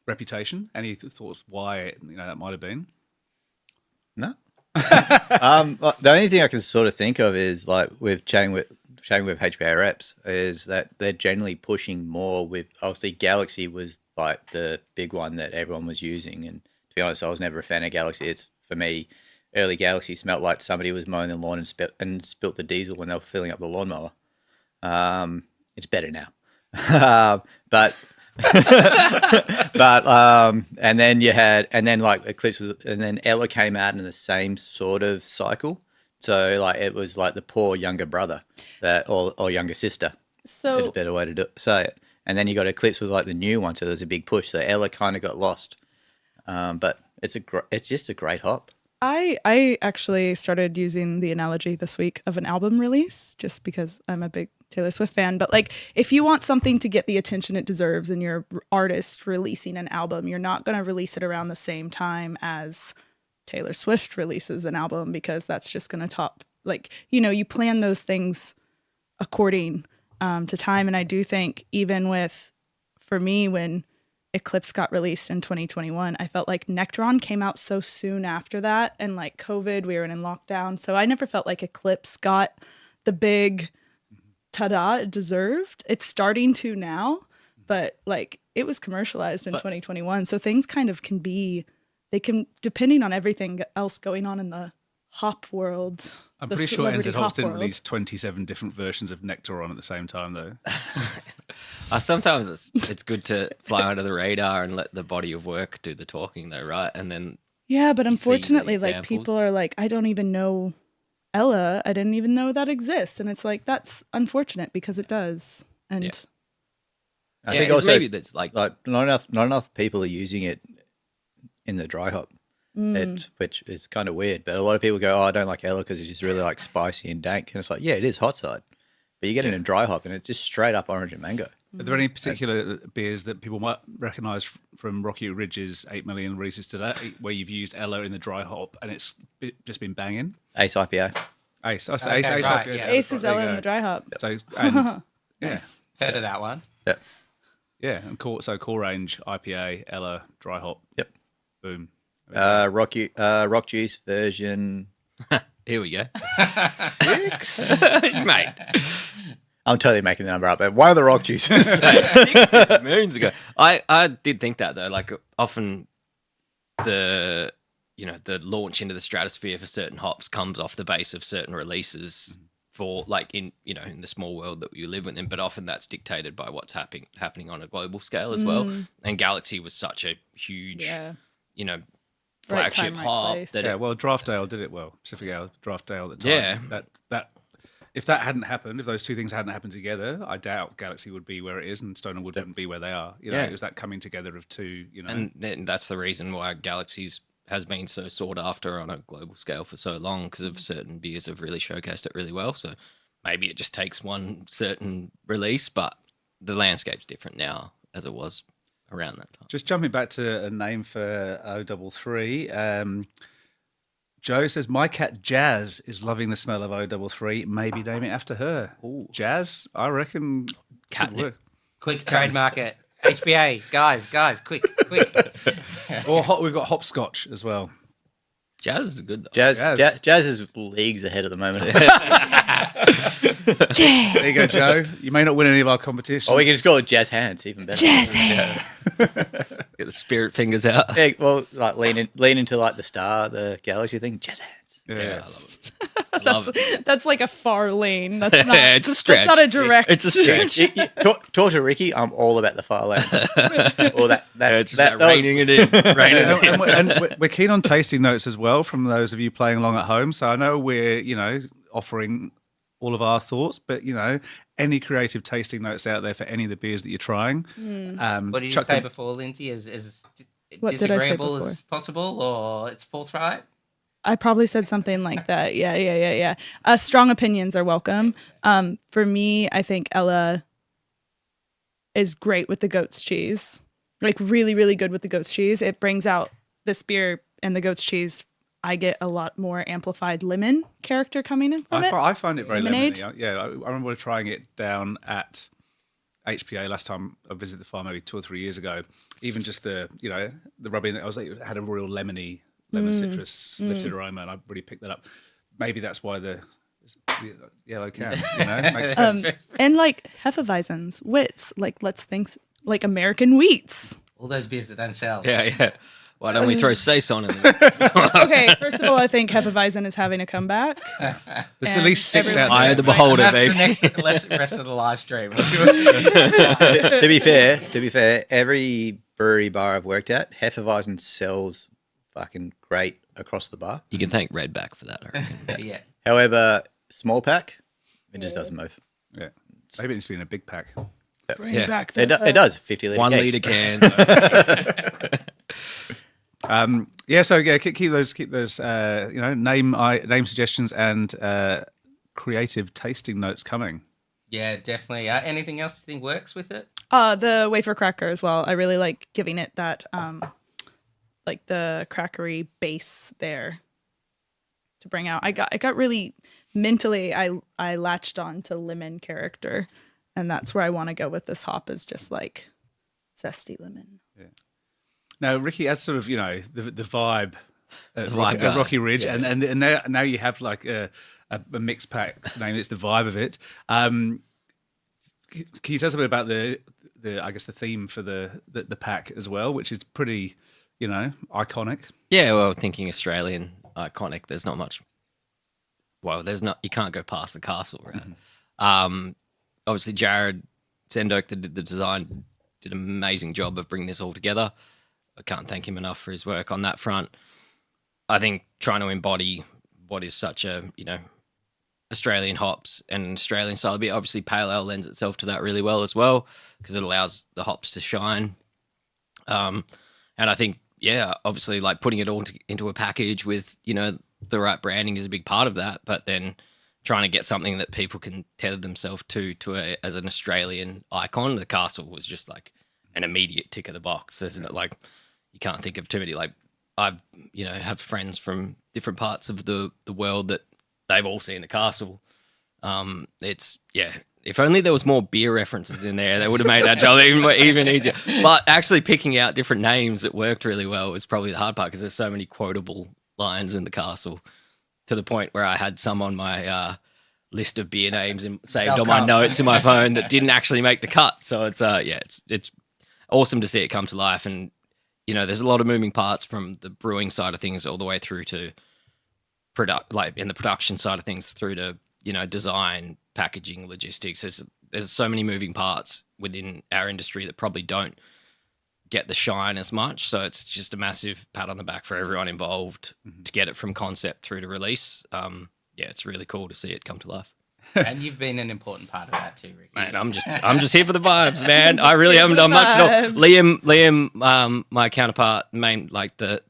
reputation. Any thoughts why that might have been? No. The only thing I can sort of think of is like with chatting with HPA reps is that they're generally pushing more with. Obviously, Galaxy was like the big one that everyone was using, and to be honest, I was never a fan of Galaxy. It's for me. Early Galaxy smelled like somebody was mowing the lawn and spilt the diesel when they were filling up the lawnmower. It's better now, but and then like Eclipse and then Ella came out in the same sort of cycle. So like it was like the poor younger brother or younger sister. So a better way to say it. And then you got Eclipse was like the new one, so there's a big push. So Ella kind of got lost, but it's just a great hop. I actually started using the analogy this week of an album release just because I'm a big Taylor Swift fan. But like, if you want something to get the attention it deserves and you're an artist releasing an album, you're not going to release it around the same time as Taylor Swift releases an album because that's just going to top, like, you plan those things according to time. And I do think even for me, when Eclipse got released in 2021, I felt like Nectaron came out so soon after that, and like COVID, we were in lockdown, so I never felt like Eclipse got the big ta-da it deserved. It's starting to now, but like it was commercialized in 2021, so things kind of depending on everything else going on in the hop world. I'm pretty sure NZ Hops didn't release 27 different versions of Nectaron at the same time, though. Sometimes it's good to fly under the radar and let the body of work do the talking, though, right? And then but unfortunately, like people are like, I don't even know Ella. I didn't even know that exists, and it's like that's unfortunate because it does. And I think also maybe that's like not enough people are using it in the dry hop. Which is kind of weird, but a lot of people go, I don't like Ella because it's just really like spicy and dank, and it's like, it is hot side, but you get it in dry hop and it's just straight up orange and mango. Are there any particular beers that people might recognise from Rocky Ridge's 8 million releases today where you've used Ella in the dry hop and it's just been banging? Ace IPA. Ace IPA. Ace is Ella in the dry hop. So nice. Heard of that one? Yeah. Yeah, and core range IPA, Ella, dry hop. Yep. Boom. Rock Juice version. Here we go. 6, mate. I'm totally making the number up, but one of the Rock Juices. 6 moons ago. I did think that though. Like often, the launch into the stratosphere for certain hops comes off the base of certain releases for like in the small world that you live in. But often that's dictated by what's happening on a global scale as well. And Galaxy was such a huge, flagship hop. Draftdale did it well. Pacific Ale, Draftdale at the time. Yeah. That if that hadn't happened, if those two things hadn't happened together, I doubt Galaxy would be where it is and Stone and Wood wouldn't be where they are. It was that coming together of two. And then that's the reason why Galaxy's has been so sought after on a global scale for so long, because of certain beers have really showcased it really well. So maybe it just takes one certain release, but the landscape's different now as it was around that time. Just jumping back to a name for O33. Joe says, my cat Jazz is loving the smell of O33. Maybe name it after her. Ooh. Jazz, I reckon. Catnip. Quick trademark it. HPA, guys, quick. Or we've got hopscotch as well. Jazz is good though. Jazz is leagues ahead at the moment. There you go, Joe. You may not win any of our competition. Or we can just call it Jazz Hands, even better. Jazz Hands. Get the spirit fingers out. Yeah, well, like lean into like the Galaxy thing. Jazz Hands. Yeah, I love it. That's like a far lane. That's not. It's a stretch. That's not a direct. It's a stretch. Talk to Ricky. I'm all about the far lanes. Or that reining it in. And we're keen on tasting notes as well from those of you playing along at home. So I know we're offering all of our thoughts, but any creative tasting notes out there for any of the beers that you're trying. What did you say before, Lindsay? Is What did I say disagreeable before? as possible, or it's forthright? I probably said something like that. Yeah. Strong opinions are welcome. For me, I think Ella is great with the goat's cheese. Like really, really good with the goat's cheese. It brings out this beer and the goat's cheese. I get a lot more amplified lemon character coming in from it. I find it very Lemonade? lemony. Yeah, I remember trying it down at HPA last time I visited the farm, maybe 2 or 3 years ago. Even just the rubbing, I was like, it had a real lemon citrus lifted aroma, and I really picked that up. Maybe that's why the yellow can, makes sense. And like Hefeweizens, wits, like let's think like American wheats. All those beers that don't sell. Yeah. Why don't we throw Saison in there? Okay, first of all, I think Hefeweizen is having a comeback. There's at least 6 out Eye there. of the beholder, That's babe. the next rest of the live stream. To be fair, every brewery bar I've worked at, Hefeweizen sells fucking great across the bar. You can thank Redback for that, I reckon. Yeah. However, small pack, it just doesn't move. Yeah. Maybe it needs to be in a big pack. Bring Yeah. back It does, 50 litre 1 keg. litre can. Keep those name suggestions and creative tasting notes coming. Yeah, definitely. Anything else you think works with it? The wafer cracker as well. I really like giving it that like the crackery base there to bring out. I got really mentally I latched on to lemon character, and that's where I want to go with this hop, is just like zesty lemon. Yeah. Now, Ricky, as sort of the vibe at vibe guy. Rocky Ridge, Yeah. and now you have like a mixed pack name. It's the vibe of it. Can you tell us a bit about the I guess the theme for the pack as well, which is pretty iconic. Yeah, well, thinking Australian iconic, there's not much. Well, you can't go past the castle, right? Mm-hmm. Obviously, Jared Sendok, that did the design, did an amazing job of bringing this all together. I can't thank him enough for his work on that front. I think trying to embody what is such a, Australian hops and an Australian style beer, obviously Pale Ale lends itself to that really well as well, because it allows the hops to shine. And I think, obviously like putting it all into a package with, the right branding is a big part of that, but then trying to get something that people can tether themselves to as an Australian icon. The castle was just like an immediate tick of the box, isn't it? Like, you can't think of too many. Like, I've have friends from different parts of the world that they've all seen the castle. If only there was more beer references in there, that would have made that job even easier. But actually picking out different names that worked really well was probably the hard part, because there's so many quotable lines in the castle, to the point where I had some on my list of beer names saved on my notes in my phone that didn't actually make the cut. So it's awesome to see it come to life. And there's a lot of moving parts from the brewing side of things all the way through to in the production side of things through to design, packaging, logistics. There's so many moving parts within our industry that probably don't get the shine as much. So it's just a massive pat on the back for everyone involved to get it from concept through to release. It's really cool to see it come to life. And you've been an important part of that too, Ricky. Man, I'm just here for the vibes, man. I really haven't done much at all. Liam, my counterpart, the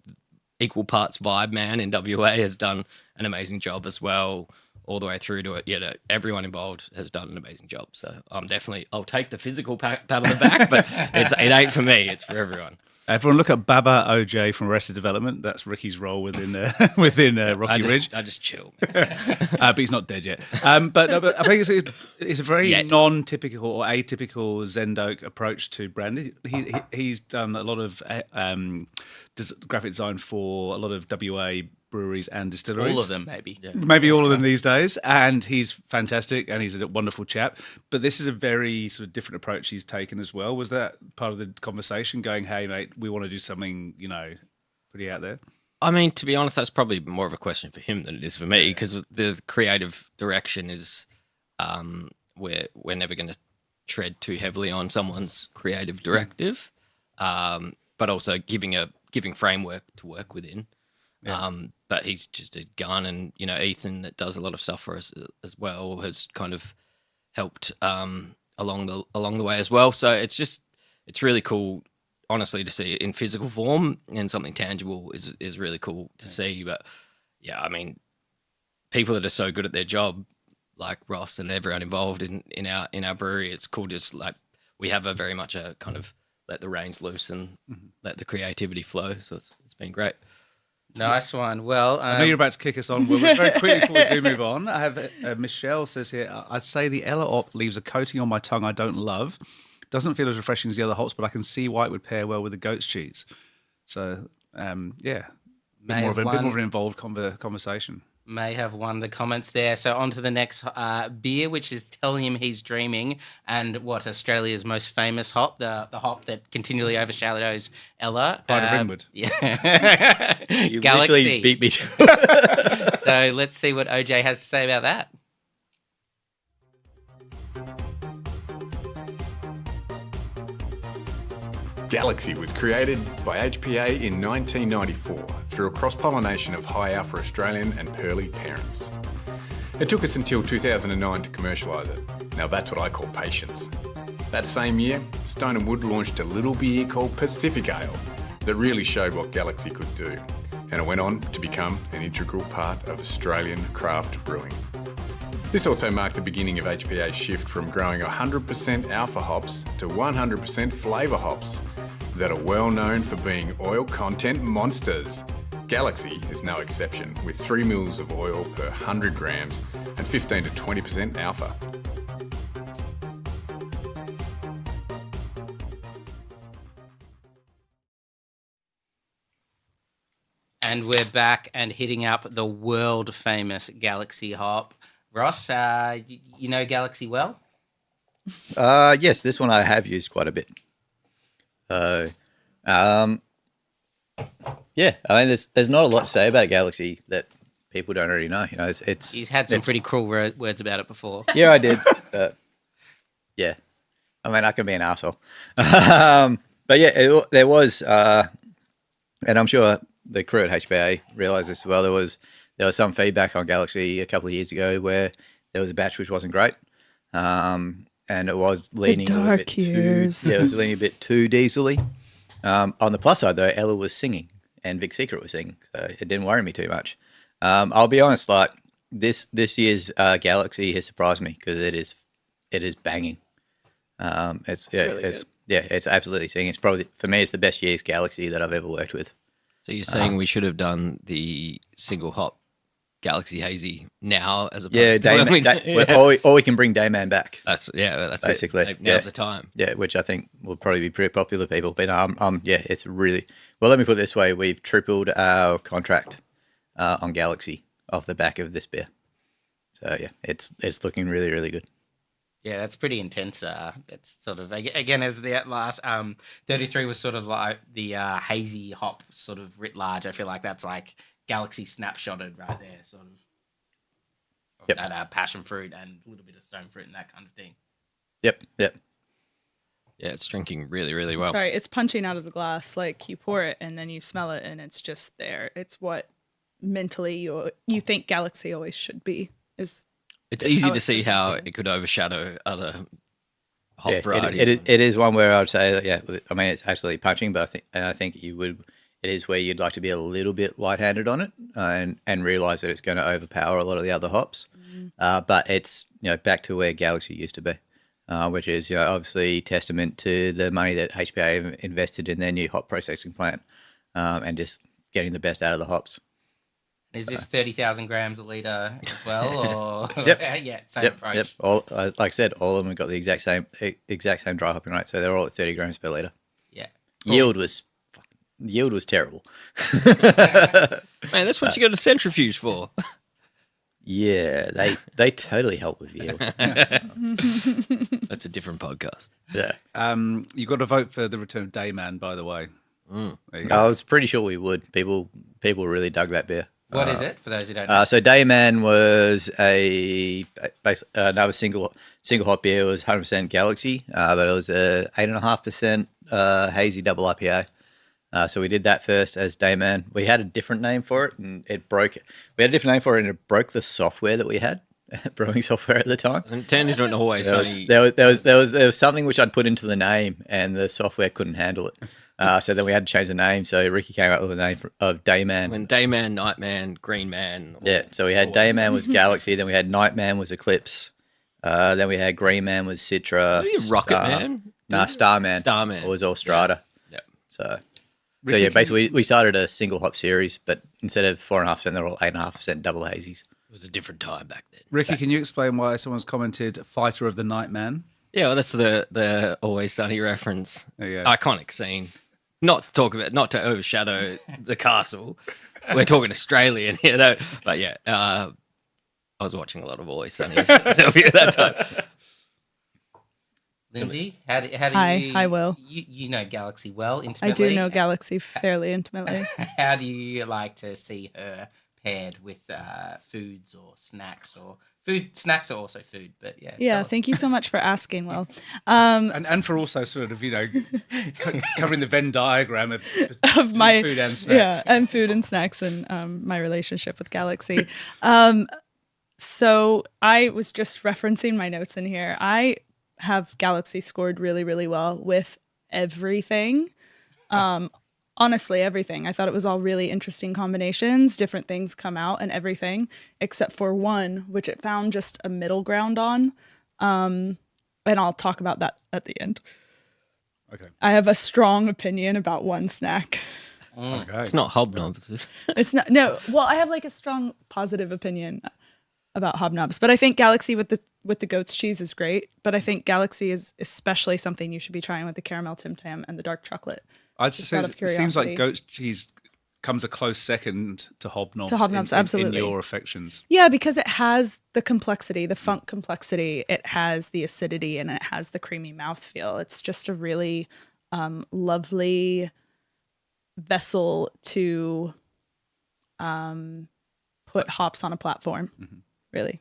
equal parts vibe man in WA, has done an amazing job as well, all the way through to it. Everyone involved has done an amazing job. So I'll take the physical pat on the back, but it ain't for me. It's for everyone. Everyone look at Baba OJ from Arrested Development. That's Ricky's role within Rocky Ridge. I just chill, man. But he's not dead yet. But I think it's a very non-typical or atypical Zendok approach to branding. He's done a lot of graphic design for a lot of WA breweries and distilleries. All of them, maybe. Yeah. Maybe all of them these days. And he's fantastic, and he's a wonderful chap. But this is a very sort of different approach he's taken as well. Was that part of the conversation, going, hey, mate, we want to do something, pretty out there? I mean, to be honest, that's probably more of a question for him than it is for me, because the creative direction is we're never going to tread too heavily on someone's creative directive, but also giving framework to work within. Yeah. But he's just a gun, and Ethan, that does a lot of stuff for us as well, has kind of helped along the way as well. So it's really cool honestly to see it in physical form and something tangible is really cool to see. But yeah, I mean, people that are so good at their job, like Ross and everyone involved in our brewery, it's cool. Just like we have a very much a kind of let the reins loose and let the creativity flow. So it's been great. Nice one. Well, I know you're about to kick us on, Will, but very quickly before we do move on, I have Michelle says here, I'd say the Ella Op leaves a coating on my tongue I don't love. Doesn't feel as refreshing as the other hops, but I can see why it would pair well with the goat's cheese. So, yeah, bit more of an involved conversation. May have won the comments there. So on to the next beer, which is Tell Him He's Dreaming, and what Australia's most famous hop, the hop that continually overshadows Ella. Pride of Ringwood. Yeah. You Galaxy. literally beat me. So let's see what OJ has to say about that. Galaxy was created by HPA in 1994 through a cross-pollination of high alpha Australian and pearly parents. It took us until 2009 to commercialise it. Now that's what I call patience. That same year, Stone & Wood launched a little beer called Pacific Ale that really showed what Galaxy could do, and it went on to become an integral part of Australian craft brewing. This also marked the beginning of HPA's shift from growing 100% alpha hops to 100% flavour hops that are well known for being oil content monsters. Galaxy is no exception, with 3 mils of oil per 100 grams and 15 to 20% alpha. And we're back and hitting up the world famous Galaxy hop. Ross, you know Galaxy well? Yes, this one I have used quite a bit. Yeah, I mean, there's not a lot to say about Galaxy that people don't already know. You know, it's He's had some pretty cruel words about it before. Yeah, I did. Yeah, I mean, I can be an arsehole. But yeah, there was, and I'm sure the crew at HPA realised this as well. There was some feedback on Galaxy a couple of years ago where there was a batch which wasn't great, and it was leaning a little bit too diesely. On the plus side, though, Ella was singing and Vic Secret was singing, so it didn't worry me too much. I'll be honest, like this year's Galaxy has surprised me because it is banging. It's really good. Yeah, it's absolutely singing. It's probably, for me, it's the best year's Galaxy that I've ever worked with. So you're saying we should have done the single hop Galaxy Hazy now as opposed to or we can bring Dayman back. That's basically it. Now's the time. Yeah, which I think will probably be pretty popular with people. But yeah, it's really well. Let me put it this way: we've tripled our contract on Galaxy off the back of this beer. So yeah, it's looking really, really good. Yeah, that's pretty intense. It's sort of, again, as the last 33 was sort of like the hazy hop sort of writ large. I feel like that's like Galaxy snapshotted right there, sort of. Yep. That passion fruit and a little bit of stone fruit and that kind of thing. Yep. Yeah, it's drinking really, really well. Sorry, it's punching out of the glass. Like you pour it and then you smell it and it's just there. It's what mentally you think Galaxy always should be. It's easy to see how it could overshadow other hop varieties. It is one where I'd say that, yeah, I mean, it's absolutely punching, but I think it is where you'd like to be a little bit light-handed on it and realise that it's going to overpower a lot of the other hops. But it's, back to where Galaxy used to be, which is, obviously testament to the money that HPA invested in their new hop processing plant and just getting the best out of the hops. Is this 30,000 grams a litre as well? Or Yep. Same approach. Yep. Like I said, all of them have got the exact same dry hopping rate, so they're all at 30 grams per litre. Yeah. Cool. Yield was terrible. Man, that's what you got a centrifuge for. Yeah, they totally help with yield. That's a different podcast. Yeah. You got to vote for the return of Dayman, by the way. There you go. I was pretty sure we would. People really dug that beer. What is it for those who don't know? So Dayman was another single hop beer. It was 100% Galaxy, but it was a 8.5% hazy double IPA. So we did that first as Dayman. We had a different name for it, and it broke. We had a different name for it, and it broke the software that we had. brewing software at the time. And it turned into an always sunny. There was something which I'd put into the name, and the software couldn't handle it. So then we had to change the name. So Ricky came up with a name of Dayman. When Dayman, Nightman, Green Man. Yeah. So we had Dayman was Galaxy, then we had Nightman was Eclipse, then we had Green Man was Citra. Rocket Man? Starman. Starman. It was all Strata. Yeah. So yeah, basically we started a single hop series, but instead of 4.5%, they're all 8.5% double hazies. It was a different time back then. Ricky, can you explain why someone's commented "Fighter of the Night Man"? Yeah, well, that's the Always Sunny reference. There you go. Iconic scene. Not to overshadow the castle. We're talking Australian here, though. But yeah, I was watching a lot of Always Sunny at that time. Lindsay, how do Hi, you? hi, Will. You know Galaxy well intimately. I do know Galaxy fairly intimately. How do you like to see her paired with foods or snacks or food? Snacks are also food, but yeah. Yeah, tell us. thank you so much for asking, Will. And for also sort of, covering the Venn diagram of my food and snacks. Yeah, and food and snacks and my relationship with Galaxy. So I was just referencing my notes in here. I have Galaxy scored really, really well with everything. Honestly, everything. I thought it was all really interesting combinations. Different things come out and everything, except for one, which it found just a middle ground on. And I'll talk about that at the end. Okay. I have a strong opinion about one snack. Okay. It's not hobnobs. is it? It's not, no, well, I have like a strong positive opinion about hobnobs, but I think Galaxy with the goat's cheese is great, but I think Galaxy is especially something you should be trying with the caramel Tim Tam and the dark chocolate. I'd say out of it seems like curiosity. goat's cheese comes a close second to hobnobs. To hobnobs, absolutely. In your affections. Yeah, because it has the complexity, the funk complexity, it has the acidity, and it has the creamy mouthfeel. It's just a really lovely vessel to put hops on a platform, really.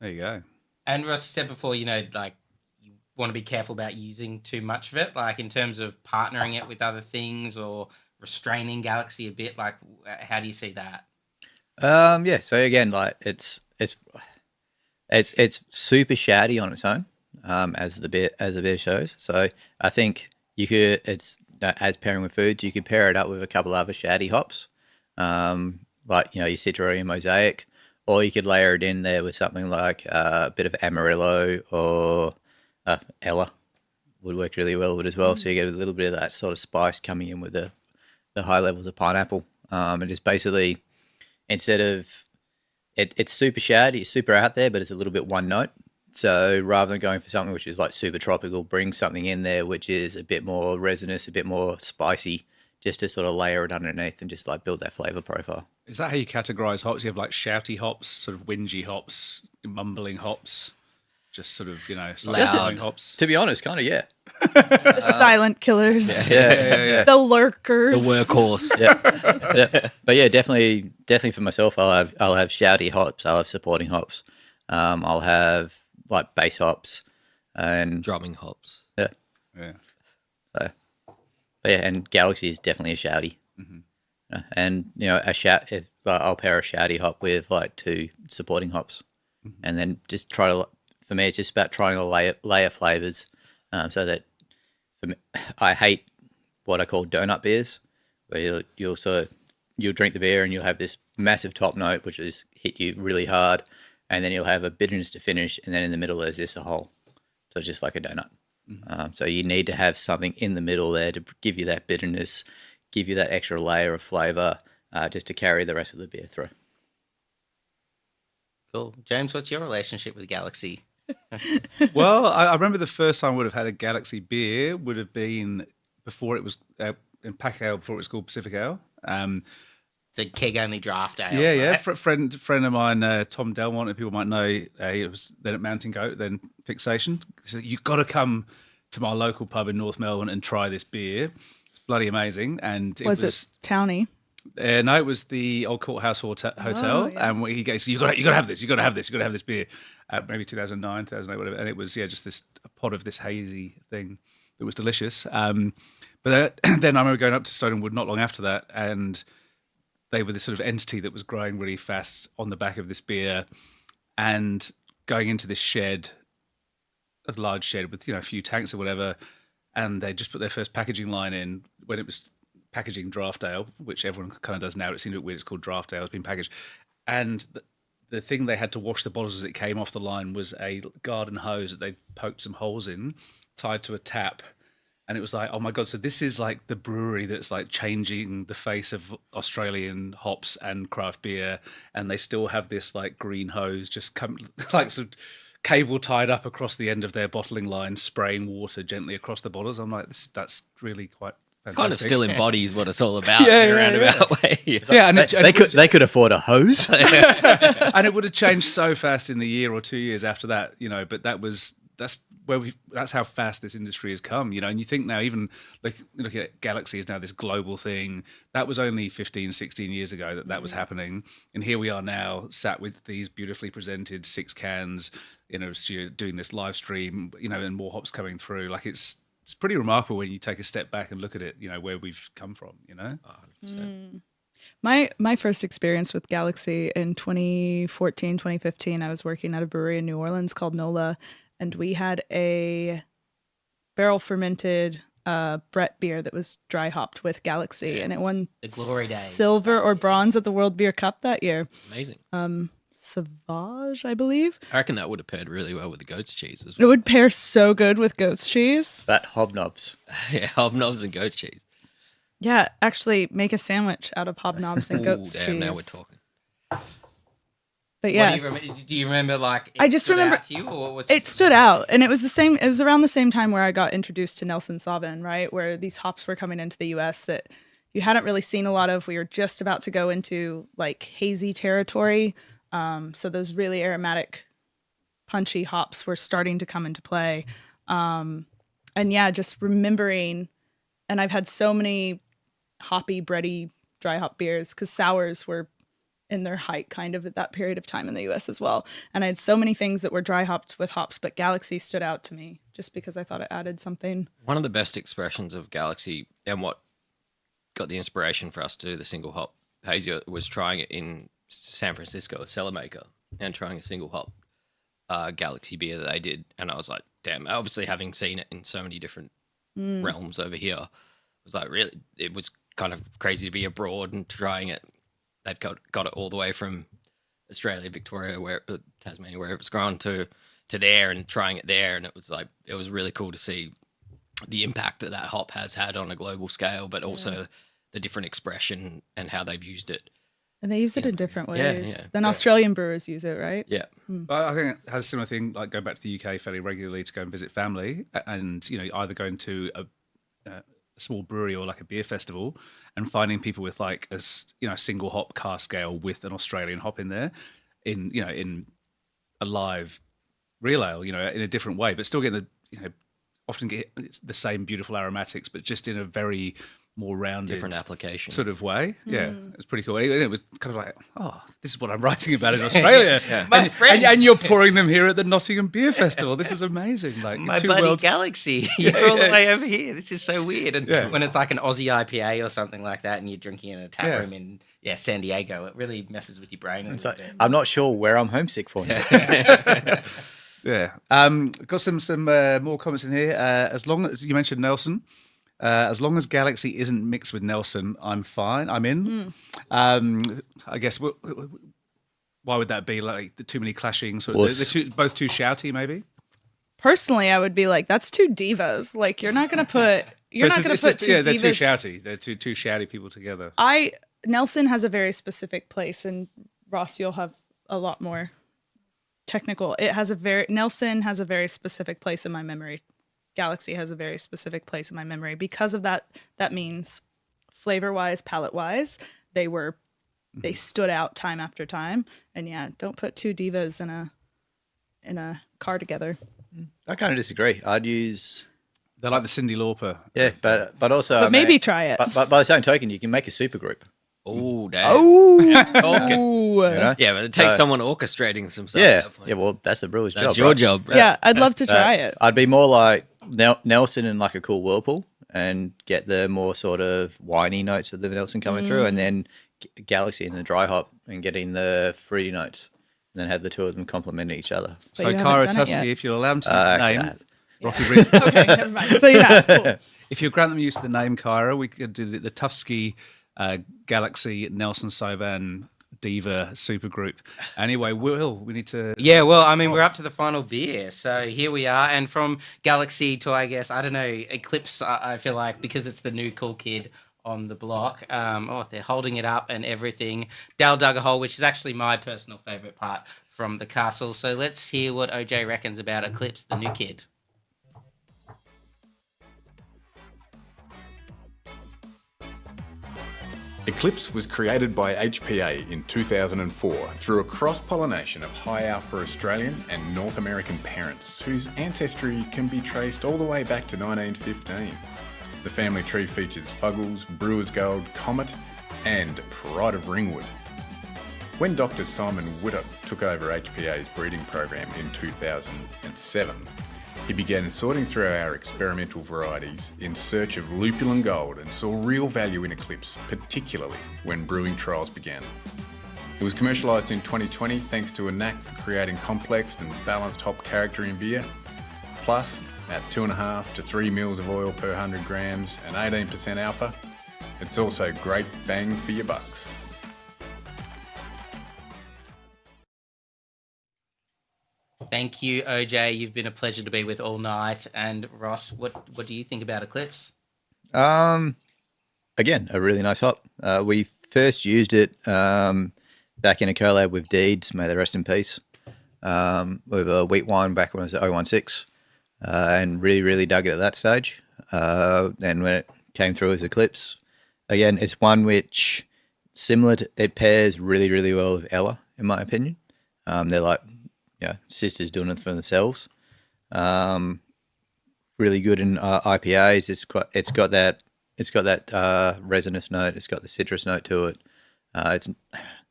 There you go. And Ross, you said before, you want to be careful about using too much of it, like in terms of partnering it with other things or restraining Galaxy a bit. Like, how do you see that? Yeah. So again, like it's super shouty on its own, as the beer shows. So I think you could as pairing with foods, you could pair it up with a couple other shouty hops, like your Citra or Mosaic, or you could layer it in there with something like a bit of Amarillo or Ella would work really well with it as well. So you get a little bit of that sort of spice coming in with the high levels of pineapple, and just basically instead of it's super shady, it's super out there, but it's a little bit one note. So rather than going for something which is like super tropical, bring something in there which is a bit more resinous, a bit more spicy, just to sort of layer it underneath and just like build that flavor profile. Is that how you categorize hops? You have like shouty hops, sort of whingy hops, mumbling hops, just sort of, loud hops. To be honest, kind of, yeah. The silent killers, Yeah. the lurkers, The workhorse. Yeah. But yeah, definitely for myself, I'll have shouty hops, I'll have supporting hops, I'll have like bass hops and Drumming hops. yeah. Yeah. But yeah, and Galaxy is definitely a shouty. And I'll pair a shouty hop with like 2 supporting hops, and then just for me, it's just about trying to layer flavors, so that for me, I hate what I call donut beers, where you'll drink the beer and you'll have this massive top note which is hit you really hard, and then you'll have a bitterness to finish, and then in the middle there's just a hole, so it's just like a donut. So you need to have something in the middle there to give you that bitterness, give you that extra layer of flavor, just to carry the rest of the beer through. Cool. James, what's your relationship with Galaxy? Well, I remember the first time I would have had a Galaxy beer would have been before it was in pack ale, before it was called Pacific Ale. It's a keg-only draft ale. Yeah. Right? Friend of mine, Tom Delmont, who people might know, he was then at Mountain Goat, then Fixation. He said, "You've got to come to my local pub in North Melbourne and try this beer. It's bloody amazing." And it was Townie? no, it was the Old Courthouse Hotel, yeah. and he goes, "You got to have this. You got to have this. You got to have this beer." Maybe 2009, 2008, whatever. And it was just this a pot of this hazy thing that was delicious. But then I remember going up to Stone and Wood not long after that, and they were this sort of entity that was growing really fast on the back of this beer. And going into this shed, a large shed with a few tanks or whatever, and they just put their first packaging line in when it was packaging draft ale, which everyone kind of does now. It seems a bit weird. It's called draft ale. It's been packaged, and the thing they had to wash the bottles as it came off the line was a garden hose that they poked some holes in, tied to a tap. And it was like, oh my God, so this is like the brewery that's like changing the face of Australian hops and craft beer. And they still have this like green hose just like some cable tied up across the end of their bottling line, spraying water gently across the bottles. I'm like, that's really quite fantastic. Kind of still embodies what it's all about in a roundabout way. Yeah, and they could afford a hose. And it would have changed so fast in the year or 2 years after that, but that's how fast this industry has come, and you think now, even look at Galaxy is now this global thing. That was only 15, 16 years ago that was happening. And here we are now sat with these beautifully presented 6 cans in a studio doing this live stream, and more hops coming through. Like it's pretty remarkable when you take a step back and look at it, where we've come from, 100%. My first experience with Galaxy in 2014, 2015, I was working at a brewery in New Orleans called NOLA, and we had a barrel fermented Brett beer that was dry hopped with Galaxy, and it won The glory days. silver or bronze at the World Beer Cup that year. Amazing. Sauvage, I believe. I reckon that would have paired really well with the goat's cheese as It well. would pair so good with goat's cheese. That hobnobs. Yeah, hobnobs and goat's cheese. Yeah, actually make a sandwich out of hobnobs and Ooh, goat's damn, cheese. now we're talking. But yeah, Do you remember like? I just stood remember- out to you, or what's it stood out, and it was the same. It was around the same time where I got introduced to Nelson Sauvin, right, where these hops were coming into the U.S. that you hadn't really seen a lot of. We were just about to go into like hazy territory, so those really aromatic, punchy hops were starting to come into play, and yeah, just remembering. And I've had so many hoppy, bready, dry hop beers because sours were in their height kind of at that period of time in the US as well. And I had so many things that were dry hopped with hops, but Galaxy stood out to me just because I thought it added something. One of the best expressions of Galaxy and what got the inspiration for us to do the single hop hazy was trying it in San Francisco, a cellar maker, and trying a single hop Galaxy beer that they did. And I was like, damn, obviously having seen it in so many different realms over here, was like, really, it was kind of crazy to be abroad and trying it. They've got it all the way from Australia, Victoria, Tasmania, wherever it's grown to there, and trying it there. And it was really cool to see the impact that hop has had on a global scale, but also the different expression and how they've used it. And they use it in different ways yeah. than Australian brewers use it, right? Yeah. But I think it has a similar thing, like going back to the UK fairly regularly to go and visit family, and either going to a small brewery or like a beer festival, and finding people with like a single hop cask ale with an Australian hop in there, in a live real ale, in a different way, but still getting often get the same beautiful aromatics, but just in a very more rounded, Different application. sort of way. Yeah, it's pretty cool. It was kind of like, oh, this is what I'm writing about in Australia. My friend- and you're pouring them here at the Nottingham Beer Festival. This is amazing. Like My two buddy worlds. Galaxy, you're all the way over here. This is so weird. And when it's like an Aussie IPA or something like that, and you're drinking in a tap room in San Diego, it really messes with your brain a little bit. I'm not sure where I'm homesick for. Yeah. Got some more comments in here. As long as you mentioned Nelson, as long as Galaxy isn't mixed with Nelson, I'm fine. I'm in. I guess. Why would that be? Like the too many clashing? Sort of, they're both too shouty, maybe. Personally, I would be like, that's two divas. Like, you're not going to put. You're not going to put two divas. They're too shouty. They're two shouty people together. Nelson has a very specific place, and Ross, you'll have a lot more technical. Nelson has a very specific place in my memory. Galaxy has a very specific place in my memory. Because of that, that means flavor-wise, palate-wise, they stood out time after time. And yeah, don't put two divas in a car together. I kind of disagree. I'd use. They're like the Cyndi Lauper. Yeah, but also. But maybe try it. But by the same token, you can make a super group. Oh, damn. Oh, Yeah, but it takes someone orchestrating some stuff. Yeah, at that point. yeah. Well, that's the brewer's job. That's your right? job. Right? yeah, I'd love to try it. I'd be more like Nelson in like a cool whirlpool and get the more sort of winey notes of the Nelson coming through, and then Galaxy in the dry hop and getting the fruity notes. then have the two of them complement each other. But So you haven't Cara done it yet. Tusky, if you'll allow them to use Actually, the I name, have. Rocky Ridge. Okay, never mind. So you have. Cool. If you grant them use of the name Kyra, we could do the Tufsky Galaxy Nelson Sauvin Diva supergroup. Anyway, Will, we need to. Yeah, well, I mean, we're up to the final beer. So here we are. And from Galaxy to, I guess, I don't know, Eclipse, I feel like, because it's the new cool kid on the block. They're holding it up and everything. Dale dug a hole, which is actually my personal favourite part from the castle. So let's hear what OJ reckons about Eclipse, the new kid. Eclipse was created by HPA in 2004 through a cross-pollination of high alpha Australian and North American parents whose ancestry can be traced all the way back to 1915. The family tree features Fuggles, Brewer's Gold, Comet and Pride of Ringwood. When Dr. Simon Witter took over HPA's breeding program in 2007, he began sorting through our experimental varieties in search of lupulin gold and saw real value in Eclipse, particularly when brewing trials began. It was commercialised in 2020 thanks to a knack for creating complex and balanced hop character in beer. Plus, at 2.5 to 3 mils of oil per 100 grams and 18% alpha, it's also great bang for your bucks. Thank you, OJ. You've been a pleasure to be with all night. And Ross, what do you think about Eclipse? Again, a really nice hop. We first used it back in a collab with Deeds, may they rest in peace, with a wheat wine back when it was 016, and really dug it at that stage. Then when it came through as Eclipse, again, it's one which it pairs really well with Ella, in my opinion. They're like, sisters doing it for themselves. Really good in IPAs. It's got that resinous note. It's got the citrus note to it.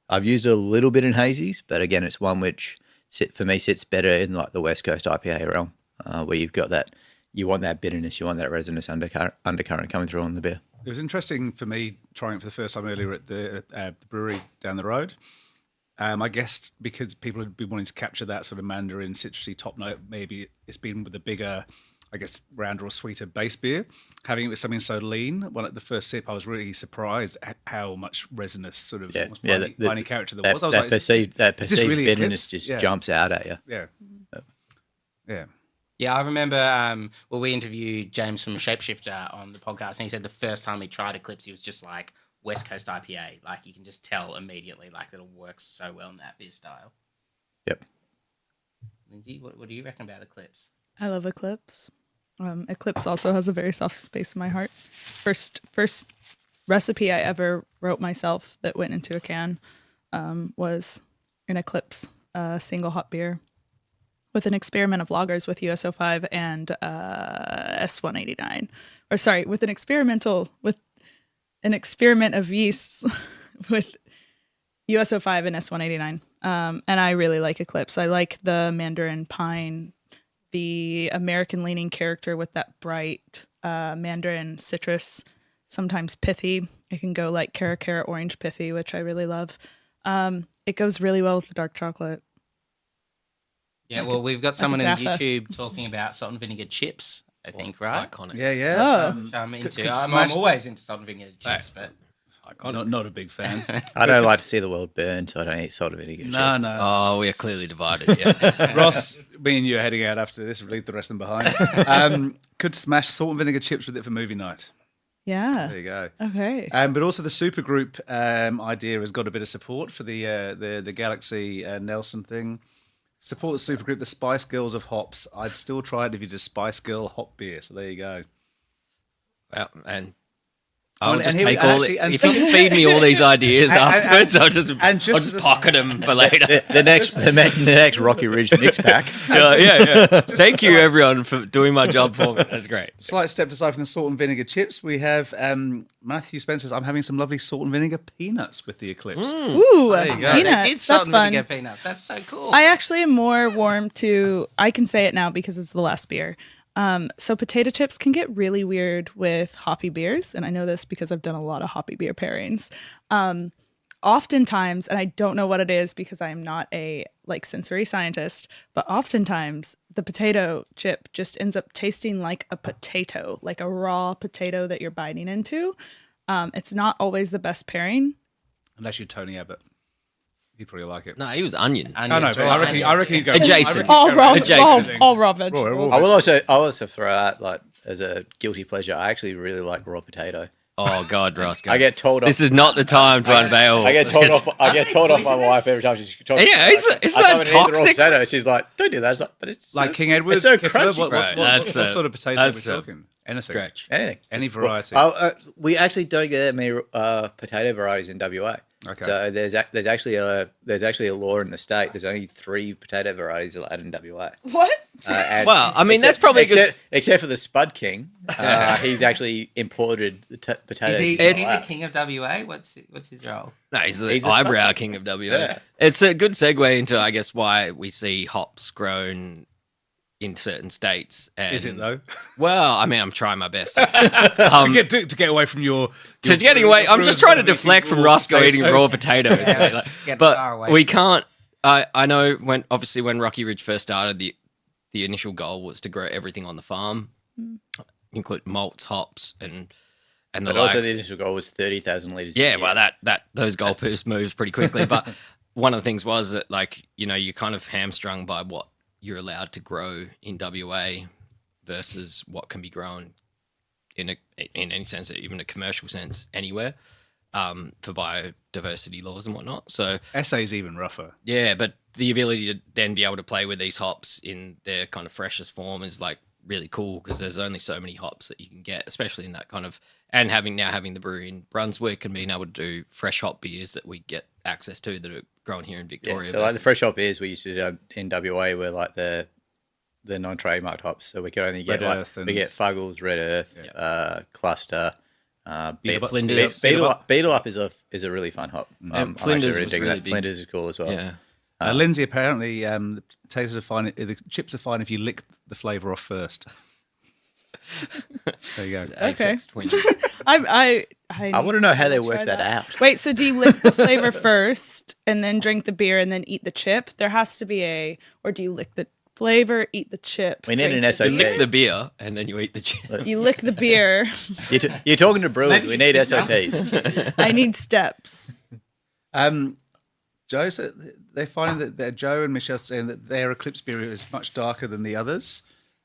I've used it a little bit in hazies, but again, it's one which for me sits better in like the West Coast IPA realm, where you've got that. You want that bitterness. You want that resinous undercurrent coming through on the beer. It was interesting for me trying it for the first time earlier at the brewery down the road. I guess because people had been wanting to capture that sort of mandarin citrusy top note, maybe it's been with a bigger, I guess, rounder or sweeter base beer. Having it with something so lean, at the first sip, I was really surprised at how much resinous sort of almost piney character there was. I was that perceived really bitterness just jumps out at you. Yeah. Yeah, I remember we interviewed James from Shapeshifter on the podcast, and he said the first time he tried Eclipse, he was just like, West Coast IPA. Like, you can just tell immediately, like, that it works so well in that beer style. Yep. Lindsay, what do you reckon about Eclipse? I love Eclipse. Eclipse also has a very soft space in my heart. First recipe I ever wrote myself that went into a can was an Eclipse single hop beer with an experiment of lagers with USO5 and S189. Or sorry, with an experiment of yeasts with USO5 and S189. And I really like Eclipse. I like the mandarin pine, the American leaning character with that bright mandarin citrus, sometimes pithy. It can go like Cara orange pithy, which I really love. It goes really well with the dark chocolate. Yeah, well, we've got someone on YouTube talking about salt and vinegar chips, I think, right? Iconic. Yeah. Which I'm into. I'm always into salt and vinegar chips, but Not a big fan. I don't like to see the world burn, so I don't eat salt and vinegar. No. Oh, we are clearly divided. Yeah. Ross, me and you are heading out after this. Leave the rest of them behind. Could smash salt and vinegar chips with it for movie night. Yeah. There you go. Okay. But also the supergroup idea has got a bit of support for the Galaxy Nelson thing. Support the supergroup, the Spice Girls of hops. I'd still try it if you did Spice Girl hop beer. So there you go. Well, and I'll And just here we- take and all. actually- and If you can feed me all these ideas afterwards, I'll just just I'll as just a- pocket them for later. The next Rocky Ridge mix pack. Yeah. Thank you, everyone, for doing my job for me. That's great. Slight step aside from the salt and vinegar chips, we have Matthew Spencer's. I'm having some lovely salt and vinegar peanuts with the Eclipse. Ooh, There you go. they did peanuts. salt That's and fun. vinegar peanuts. That's so cool. I actually am more warm to, I can say it now because it's the last beer. So potato chips can get really weird with hoppy beers. And I know this because I've done a lot of hoppy beer pairings. oftentimes, and I don't know what it is because I'm not a like sensory scientist, but oftentimes the potato chip just ends up tasting like a potato, like a raw potato that you're biting into. It's not always the best pairing. Unless you're Tony Abbott. He'd probably like it. No, he was onion. I know, but I reckon he'd go Adjacent. All raw, Adjacent. all raw vegetables. I will also throw out, like, as a guilty pleasure, I actually really like raw potato. Oh God, Roscoe! I get told off. This is not the time to unveil. I get told off. I get told off my wife every time she's talking. Yeah, isn't that I come and eat the raw toxic? potato. She's like, "Don't do that." It's like, but it's like King Edward's. It's so Kefir, crunchy. Right, what sort of potato are we talking? Anything. Stretch. Anything. Any variety. We actually don't get that many potato varieties in WA. Okay. So there's actually a law in the state. There's only 3 potato varieties allowed in WA. What? Well, I mean, that's probably good. Except for the Spud King, he's actually imported the potatoes. Is he from the king of WA? What's his role? No, he's the He's the eyebrow Spud king of WA. Yeah. It's a good segue into, I guess, why we see hops grown in certain states. And, Is it though? Well, I mean, I'm trying my best. to get away from your Getting away, I'm just trying to deflect from Roscoe eating raw potatoes. Yeah, Like, get far away but we from can't. I know when Rocky Ridge first started, the initial goal was to grow everything on the farm, include malts, hops, and the But also likes. the initial goal was 30,000 litres. Yeah, well, that those goalposts moves pretty quickly. But one of the things was that, like, you know, you're kind of hamstrung by what you're allowed to grow in WA versus what can be grown in any sense, even a commercial sense, anywhere, for biodiversity laws and whatnot. So SA's even rougher. yeah, but the ability to then be able to play with these hops in their kind of freshest form is like really cool because there's only so many hops that you can get, especially in that kind of, and having the brewery in Brunswick and being able to do fresh hop beers that we get access to that are grown here in Victoria. So like the fresh hop beers we used to do in WA were like the non-trademarked hops. So we could only get Red Earth we get Fuggles, Red Earth, Cluster. Flinders. Beetle Up is a really fun hop. I'm Flinders actually was digging really that. big. Flinders is cool as well. Yeah. Lindsay, apparently the potatoes are fine. The chips are fine if you lick the flavour off first. There you go. Okay. Aphex Twin. I want to know how they try work that out. Wait, so do you lick the flavor first and then drink the beer and then eat the chip? There has to be or do you lick the flavor, eat the chip? We need drink an the SOP. You lick the beer and then you eat the chip. You lick the beer. You're talking to brewers. We need SOPs. I need steps. Joe, so they're finding that Joe and Michelle saying that their Eclipse beer is much darker than the others.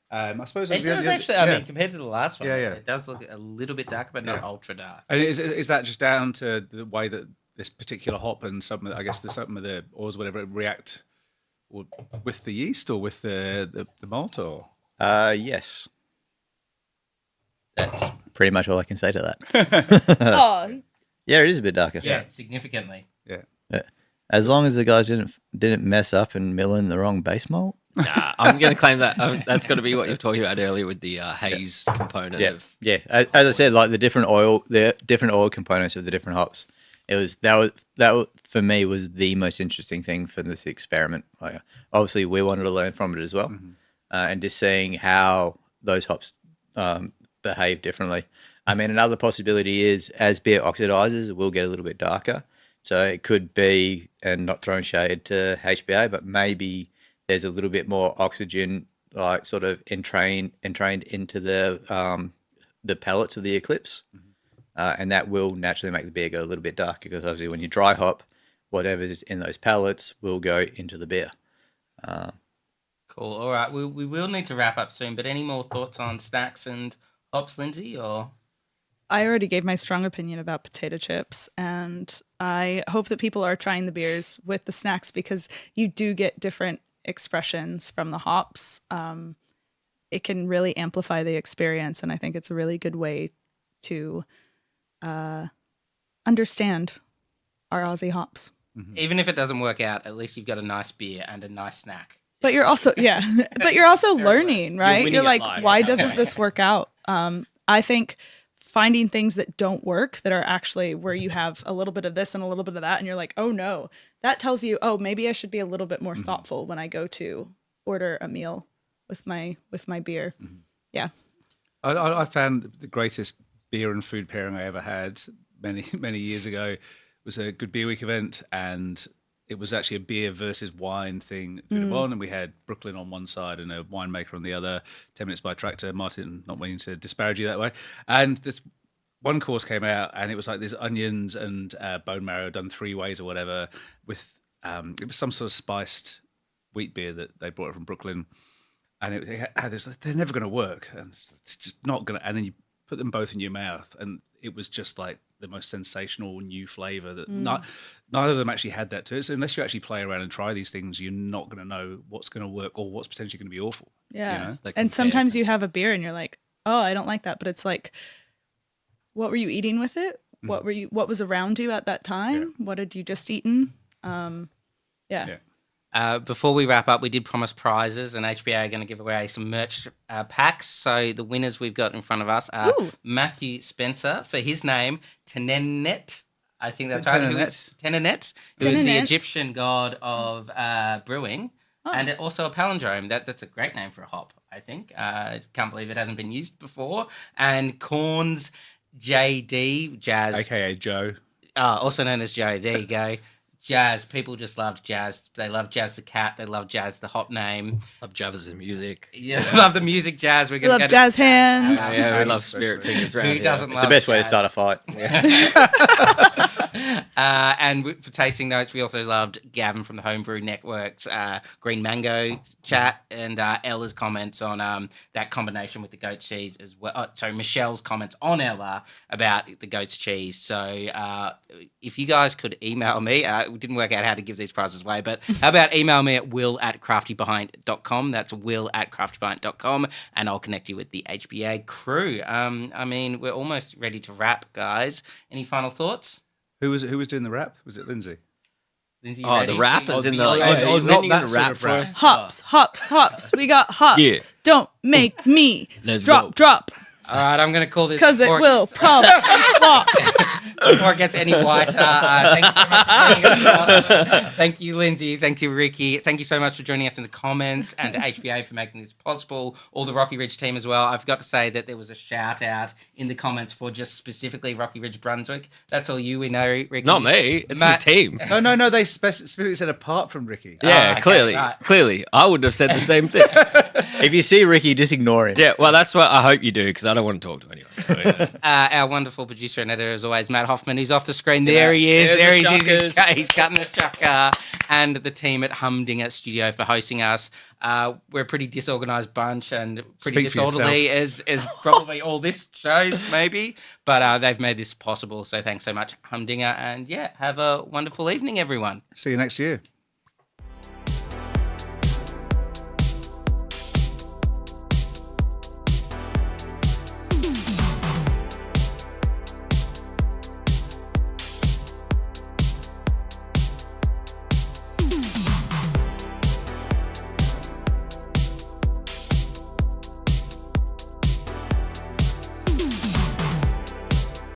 I suppose It does actually. I mean, compared to the last one, Yeah. it does look a little bit darker, but not ultra dark. And is that just down to the way that this particular hop and some of the oils, whatever, react with the yeast or with the malt or? Yes. That's pretty much all I can say to that. Oh, Yeah, it is a bit darker. Yeah, significantly. Yeah. As long as the guys didn't mess up and mill in the wrong base malt. Nah, I'm going to claim that. That's got to be what you were talking about earlier with the haze component. Yeah. As I said, like the different oil components of the different hops. That for me was the most interesting thing for this experiment. Like, obviously, we wanted to learn from it as well, and just seeing how those hops behave differently. I mean, another possibility is as beer oxidizes, it will get a little bit darker. So it could be, and not throwing shade to HPA, but maybe there's a little bit more oxygen, like sort of entrained into the pellets of the Eclipse, and that will naturally make the beer go a little bit darker because obviously when you dry hop, whatever's in those pellets will go into the beer. Cool. All right, we will need to wrap up soon. But any more thoughts on snacks and hops, Lindsay? Or I already gave my strong opinion about potato chips, and I hope that people are trying the beers with the snacks because you do get different expressions from the hops. It can really amplify the experience, and I think it's a really good way to understand our Aussie hops. even if it doesn't work out, at least you've got a nice beer and a nice snack. But you're also but you're also learning, right? winning You're at like, life. why doesn't this work out? I think finding things that don't work, that are actually where you have a little bit of this and a little bit of that, and you're like, oh no, that tells you, oh, maybe I should be a little bit more thoughtful when I go to order a meal with my beer. Yeah. I found the greatest beer and food pairing I ever had many years ago was a Good Beer Week event, and it was actually a beer versus wine thing at Villabon, and we had Brooklyn on one side and a winemaker on the other. 10 Minutes by Tractor. Martin, not meaning to disparage you that way. And this one course came out, and it was like there's onions and bone marrow done 3 ways or whatever. With it was some sort of spiced wheat beer that they brought from Brooklyn, and it had this. They're never going to work, and it's just not going to. And then you put them both in your mouth, and it was just like the most sensational new flavour that neither of them actually had that to it. So unless you actually play around and try these things, you're not going to know what's going to work or what's potentially going to be awful. Yeah. You know? And sometimes you have a beer and you're like, oh, I don't like that. But it's like, what were you eating with it? What was around you at that time? Yeah. What had you just eaten? Before we wrap up, we did promise prizes, and HPA are going to give away some merch packs. So the winners we've got in front of us are Matthew Spencer for his name, Tenenet. I think that's right. Tenenet, who is the Egyptian god of brewing, and also a palindrome. That's a great name for a hop, I think. Can't believe it hasn't been used before. And Corns JD, Jazz. AKA Joe. Also known as Joe. There you go. Jazz. People just love Jazz. They love Jazz the cat. They love Jazz the hop name. Love Jazz the music. Yeah, love the music, Jazz. We're gonna love Jazz hands. Yeah, we love spirit fingers around. Who doesn't It's love the best way to Jazz? start a fight. For tasting notes, we also loved Gavin from the Homebrew Network's Green Mango chat and Ella's comments on that combination with the goat cheese as well. Michelle's comments on Ella about the goat's cheese. So if you guys could email me, we didn't work out how to give these prizes away, but how about email me at will@craftypint.com. That's will@craftypint.com, and I'll connect you with the HPA crew. I mean, we're almost ready to wrap, guys. Any final thoughts? Who was doing the rap? Was it Lindsay? Lindsay, Oh, ready? the rap is in the. not You're that gonna sort rap of for rap. us. Hops. We got hops. Yeah. Don't make me Let's drop. All right, I'm going to call this Because it will probably flop. before it gets any whiter. Thank you so much for joining us, Ross. Thank you, Lindsay. Thank you, Ricky. Thank you so much for joining us in the comments, and to HPA for making this possible. All the Rocky Ridge team as well. I forgot to say that there was a shout out in the comments for just specifically Rocky Ridge Brunswick. That's all you, we know, Ricky. Not me. It's Matt. the team. No. They specifically said apart from Ricky. Yeah, okay, clearly. right. Clearly. I would have said the same thing. If you see Ricky, just ignore him. Yeah, well, that's what I hope you do, because I don't want to talk to anyone. Our wonderful producer and editor, as always, Matt Hoffman, who's off the screen. There he is. There's There the he is. shuckers. He's cutting the chucker. And the team at Humdinger Studio for hosting us. We're a pretty disorganised bunch and pretty Speak for disorderly, as probably all this shows, maybe. But they've made this possible. So thanks so much, Humdinger. And yeah, have a wonderful evening, everyone. See you next year.